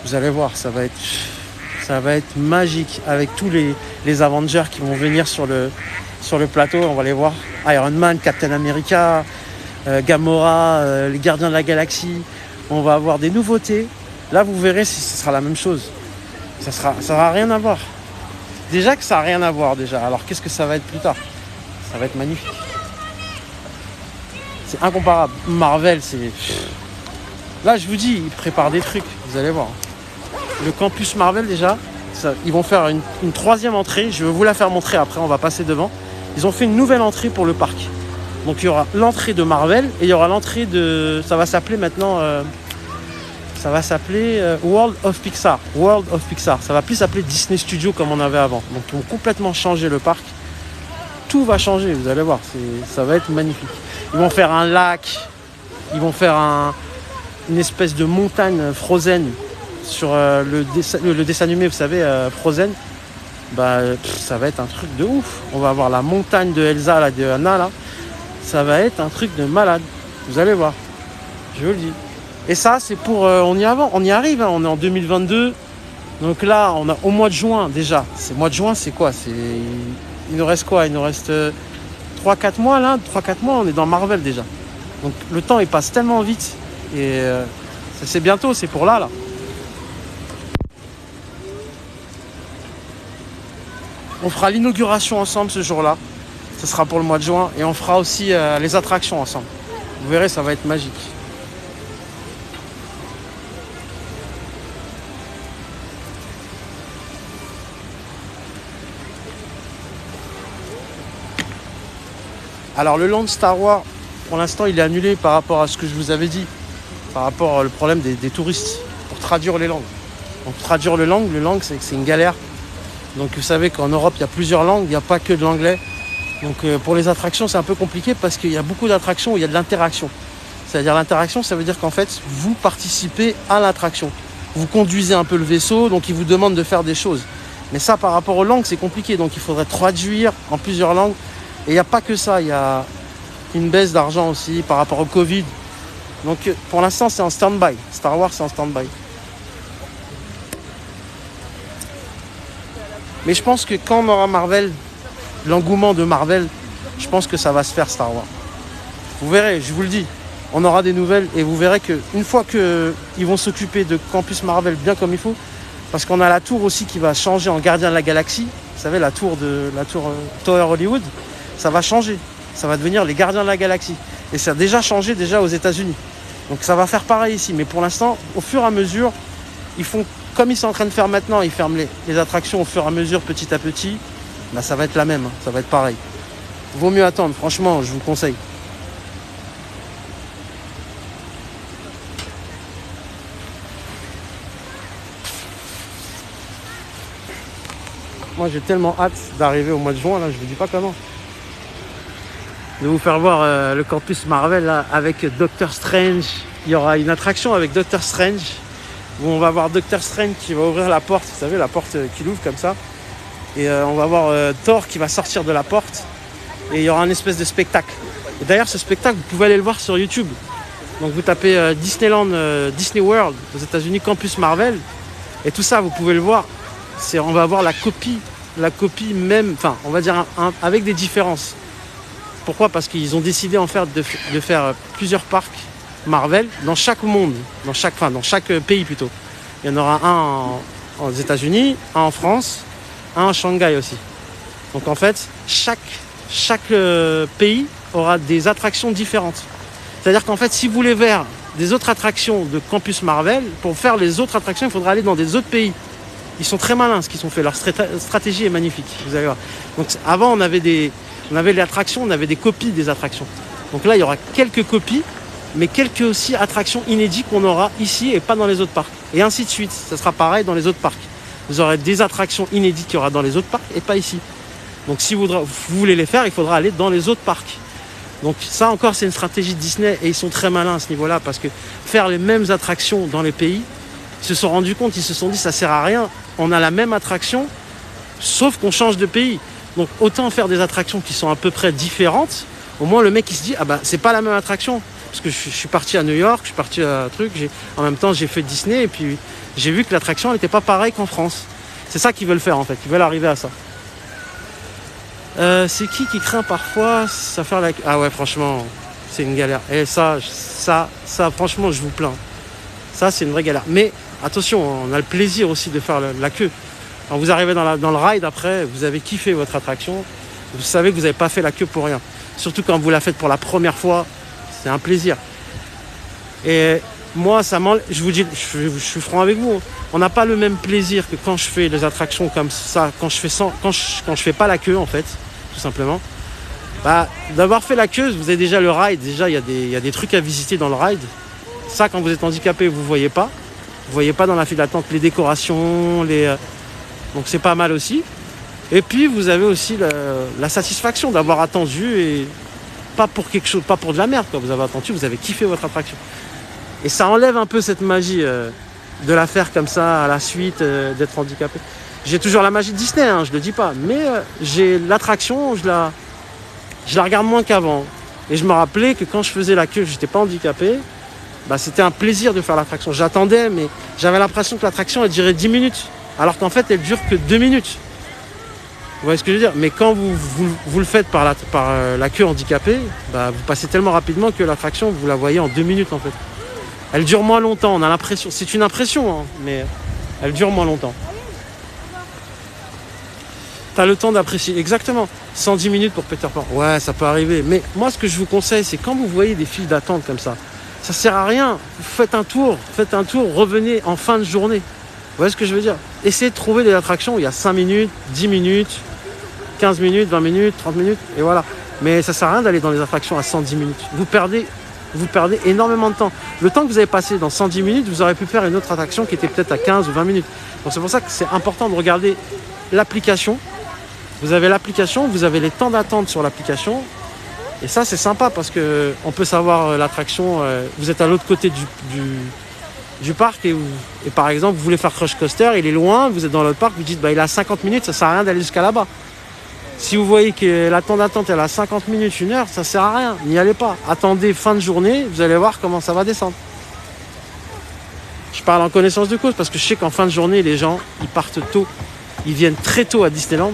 Vous allez voir, ça va être magique avec tous les Avengers qui vont venir sur le plateau. On va les voir. Iron Man, Captain America, Gamora, les Gardiens de la Galaxie. On va avoir des nouveautés. Là, vous verrez si ce sera la même chose. Ça sera rien à voir. Déjà que ça n'a rien à voir déjà. Alors qu'est-ce que ça va être plus tard? Ça va être magnifique. C'est incomparable. Marvel, c'est... Là, je vous dis, ils préparent des trucs. Vous allez voir. Le campus Marvel déjà, ils vont faire une troisième entrée. Je vais vous la faire montrer après, on va passer devant. Ils ont fait une nouvelle entrée pour le parc. Donc il y aura l'entrée de Marvel et il y aura l'entrée de... Ça va s'appeler maintenant... ça va s'appeler World of Pixar. World of Pixar. Ça va plus s'appeler Disney Studio comme on avait avant. Donc ils vont complètement changer le parc. Tout va changer, vous allez voir. Ça va être magnifique. Ils vont faire un lac. Ils vont faire une espèce de montagne Frozen. Sur le dessin animé, vous savez, Frozen, ça va être un truc de ouf. On va avoir la montagne de Elsa, là, de Anna, là. Ça va être un truc de malade. Vous allez voir. Je vous le dis. Et ça, c'est pour... on y arrive, hein, on est en 2022. Donc là, on a au mois de juin, déjà. Mois de juin, c'est quoi? Il nous reste quoi? Il nous reste 3-4 mois, là. 3-4 mois, on est dans Marvel, déjà. Donc le temps, il passe tellement vite. Et c'est bientôt, c'est pour là. On fera l'inauguration ensemble ce jour-là. Ce sera pour le mois de juin. Et on fera aussi les attractions ensemble. Vous verrez, ça va être magique. Alors le land Star Wars, pour l'instant, il est annulé par rapport à ce que je vous avais dit. Par rapport au problème des touristes. Pour traduire les langues. Donc traduire le langue, c'est une galère. Donc vous savez qu'en Europe, il y a plusieurs langues, il n'y a pas que de l'anglais. Donc pour les attractions, c'est un peu compliqué parce qu'il y a beaucoup d'attractions où il y a de l'interaction. C'est-à-dire l'interaction, ça veut dire qu'en fait, vous participez à l'attraction. Vous conduisez un peu le vaisseau, donc ils vous demandent de faire des choses. Mais ça, par rapport aux langues, c'est compliqué. Donc il faudrait traduire en plusieurs langues. Et il n'y a pas que ça, il y a une baisse d'argent aussi par rapport au Covid. Donc pour l'instant, c'est en stand-by. Star Wars, c'est en stand-by. Mais je pense que quand on aura Marvel, l'engouement de Marvel, je pense que ça va se faire Star Wars. Vous verrez, je vous le dis, on aura des nouvelles et vous verrez qu'une fois qu'ils vont s'occuper de Campus Marvel bien comme il faut, parce qu'on a la tour aussi qui va changer en Gardien de la Galaxie, vous savez, la tour Tower Hollywood, ça va changer. Ça va devenir les Gardiens de la Galaxie. Et ça a déjà changé aux États-Unis. Donc ça va faire pareil ici. Mais pour l'instant, au fur et à mesure, ils font comme ils sont en train de faire maintenant, ils ferment les attractions au fur et à mesure, petit à petit. Ça va être la même, hein, ça va être pareil. Vaut mieux attendre, franchement, je vous conseille. Moi, j'ai tellement hâte d'arriver au mois de juin, là, je vous dis pas comment. De vous faire voir le campus Marvel là, avec Doctor Strange. Il y aura une attraction avec Doctor Strange. Où on va voir Doctor Strange qui va ouvrir la porte, vous savez, la porte qui l'ouvre comme ça. Et on va voir Thor qui va sortir de la porte. Et il y aura un espèce de spectacle. Et d'ailleurs, ce spectacle, vous pouvez aller le voir sur YouTube. Donc vous tapez Disneyland, Disney World aux États-Unis, Campus Marvel. Et tout ça, vous pouvez le voir. On va avoir la copie même, enfin, on va dire avec des différences. Pourquoi? Parce qu'ils ont décidé en fait de faire plusieurs parcs Marvel dans chaque monde, dans chaque pays plutôt. Il y en aura un aux États-Unis, un en France, un à Shanghai aussi. Donc en fait, chaque pays aura des attractions différentes. C'est-à-dire qu'en fait, si vous voulez voir des autres attractions de Campus Marvel, pour faire les autres attractions, il faudra aller dans des autres pays. Ils sont très malins, ce qu'ils ont fait. Leur stratégie est magnifique. Vous allez voir. Donc avant, on avait les attractions, on avait des copies des attractions. Donc là, il y aura quelques copies, mais quelques aussi attractions inédites qu'on aura ici et pas dans les autres parcs. Et ainsi de suite. Ça sera pareil dans les autres parcs. Vous aurez des attractions inédites qu'il y aura dans les autres parcs et pas ici. Donc si vous voulez les faire, il faudra aller dans les autres parcs. Donc ça encore, c'est une stratégie de Disney et ils sont très malins à ce niveau-là parce que faire les mêmes attractions dans les pays, ils se sont rendus compte, ils se sont dit ça sert à rien. On a la même attraction, sauf qu'on change de pays. Donc autant faire des attractions qui sont à peu près différentes. Au moins le mec il se dit ah bah c'est pas la même attraction. Parce que je suis parti à New York, je suis parti à un truc, en même temps j'ai fait Disney et puis j'ai vu que l'attraction n'était pas pareille qu'en France. C'est ça qu'ils veulent faire en fait, ils veulent arriver à ça. C'est qui craint parfois ça faire la... Ah ouais franchement, c'est une galère. Et ça franchement je vous plains. Ça c'est une vraie galère. Mais attention, on a le plaisir aussi de faire la queue. Quand vous arrivez dans le ride après, vous avez kiffé votre attraction, vous savez que vous n'avez pas fait la queue pour rien. Surtout quand vous la faites pour la première fois, c'est un plaisir. Et moi, je vous dis, je suis franc avec vous, on n'a pas le même plaisir que quand je fais les attractions comme ça, quand je fais pas la queue en fait, tout simplement. Bah, d'avoir fait la queue, vous avez déjà le ride, déjà il y a des trucs à visiter dans le ride. Ça, quand vous êtes handicapé, vous voyez pas. Vous voyez pas dans la file d'attente les décorations, donc c'est pas mal aussi. Et puis vous avez aussi la satisfaction d'avoir attendu et pas pour quelque chose, pas pour de la merde quoi. Vous avez attendu, vous avez kiffé votre attraction. Et ça enlève un peu cette magie de la faire comme ça à la suite, d'être handicapé. J'ai toujours la magie de Disney, hein, je le dis pas, mais j'ai l'attraction, je la regarde moins qu'avant. Et je me rappelais que quand je faisais la queue, j'étais pas handicapé. Bah, c'était un plaisir de faire l'attraction. J'attendais, mais j'avais l'impression que l'attraction elle durait 10 minutes. Alors qu'en fait, elle dure que 2 minutes. Vous voyez ce que je veux dire? Mais quand vous le faites par la queue handicapée, bah, vous passez tellement rapidement que l'attraction, vous la voyez en 2 minutes en fait. Elle dure moins longtemps, on a l'impression. C'est une impression, hein, mais elle dure moins longtemps. T'as le temps d'apprécier. Exactement. 110 minutes pour Peter Pan. Ouais, ça peut arriver. Mais moi, ce que je vous conseille, c'est quand vous voyez des files d'attente comme ça, ça sert à rien. Faites un tour, revenez en fin de journée. Vous voyez ce que je veux dire? Essayez de trouver des attractions où il y a 5 minutes, 10 minutes, 15 minutes, 20 minutes, 30 minutes, et voilà. Mais ça sert à rien d'aller dans les attractions à 110 minutes. Vous perdez énormément de temps. Le temps que vous avez passé dans 110 minutes, vous aurez pu faire une autre attraction qui était peut-être à 15 ou 20 minutes. Donc c'est pour ça que c'est important de regarder l'application. Vous avez l'application, vous avez les temps d'attente sur l'application. Et ça, c'est sympa parce qu'on peut savoir l'attraction. Vous êtes à l'autre côté du parc et par exemple, vous voulez faire Crush Coaster, il est loin, vous êtes dans l'autre parc, vous dites il a 50 minutes, ça sert à rien d'aller jusqu'à là-bas. Si vous voyez que la temps d'attente elle a 50 minutes, 1 heure, ça sert à rien, n'y allez pas. Attendez fin de journée, vous allez voir comment ça va descendre. Je parle en connaissance de cause parce que je sais qu'en fin de journée, les gens, ils partent tôt, ils viennent très tôt à Disneyland.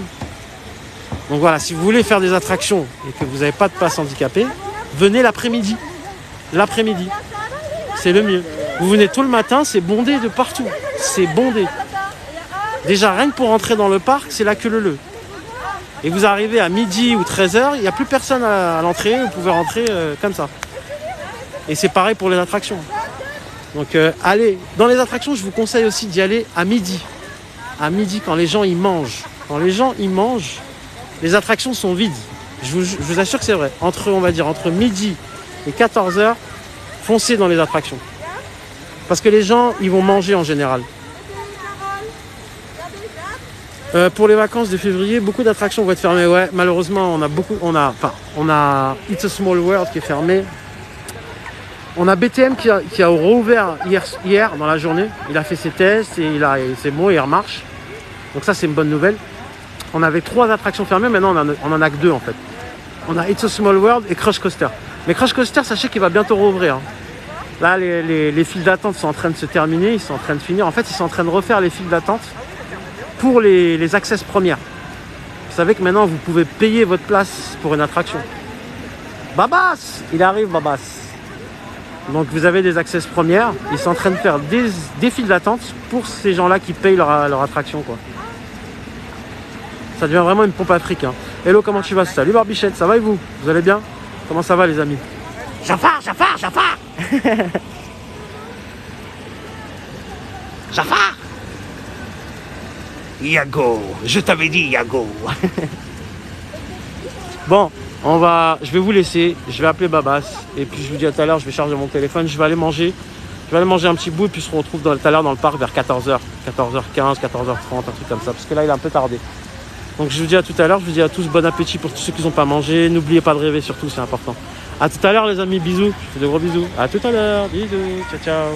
Donc voilà, si vous voulez faire des attractions et que vous n'avez pas de passe handicapé, venez l'après-midi. L'après-midi, c'est le mieux. Vous venez tôt le matin, c'est bondé de partout. C'est bondé. Déjà, rien que pour rentrer dans le parc, c'est la queue leu. Et vous arrivez à midi ou 13h, il n'y a plus personne à l'entrée, vous pouvez rentrer comme ça. Et c'est pareil pour les attractions. Donc allez, dans les attractions, je vous conseille aussi d'y aller à midi. À midi, quand les gens y mangent. Quand les gens y mangent, les attractions sont vides. Je vous assure que c'est vrai. Entre midi et 14h, foncez dans les attractions. Parce que les gens, ils vont manger en général. Pour les vacances de février, beaucoup d'attractions vont être fermées. Ouais, malheureusement, on a It's a Small World qui est fermé. On a BTM qui a rouvert hier dans la journée. Il a fait ses tests et c'est bon, il remarche. Donc ça, c'est une bonne nouvelle. On avait 3 attractions fermées, maintenant on en a que 2 en fait. On a It's a Small World et Crush Coaster. Mais Crush Coaster, sachez qu'il va bientôt rouvrir. Hein. Là, les files d'attente sont en train de se terminer, ils sont en train de finir. En fait, ils sont en train de refaire les files d'attente pour les access premières. Vous savez que maintenant, vous pouvez payer votre place pour une attraction. Babas! Il arrive, Babas. Donc vous avez des access premières. Ils sont en train de faire des files d'attente pour ces gens-là qui payent leur attraction, quoi. Ça devient vraiment une pompe à fric. Hein. Hello, comment tu vas? Salut Barbichette, ça va et vous? Vous allez bien? Comment ça va les amis? Jafar! Jafar! Yago, je t'avais dit Yago. Bon, je vais vous laisser, je vais appeler Babas et puis je vous dis à tout à l'heure, je vais charger mon téléphone, je vais aller manger un petit bout et puis on se retrouve tout à l'heure dans le parc vers 14h, 14h15, 14h30, un truc comme ça, parce que là il est un peu tardé. Donc je vous dis à tout à l'heure, je vous dis à tous bon appétit pour tous ceux qui n'ont pas mangé, n'oubliez pas de rêver surtout, c'est important. À tout à l'heure les amis, bisous, je vous fais de gros bisous, à tout à l'heure, bisous, ciao ciao.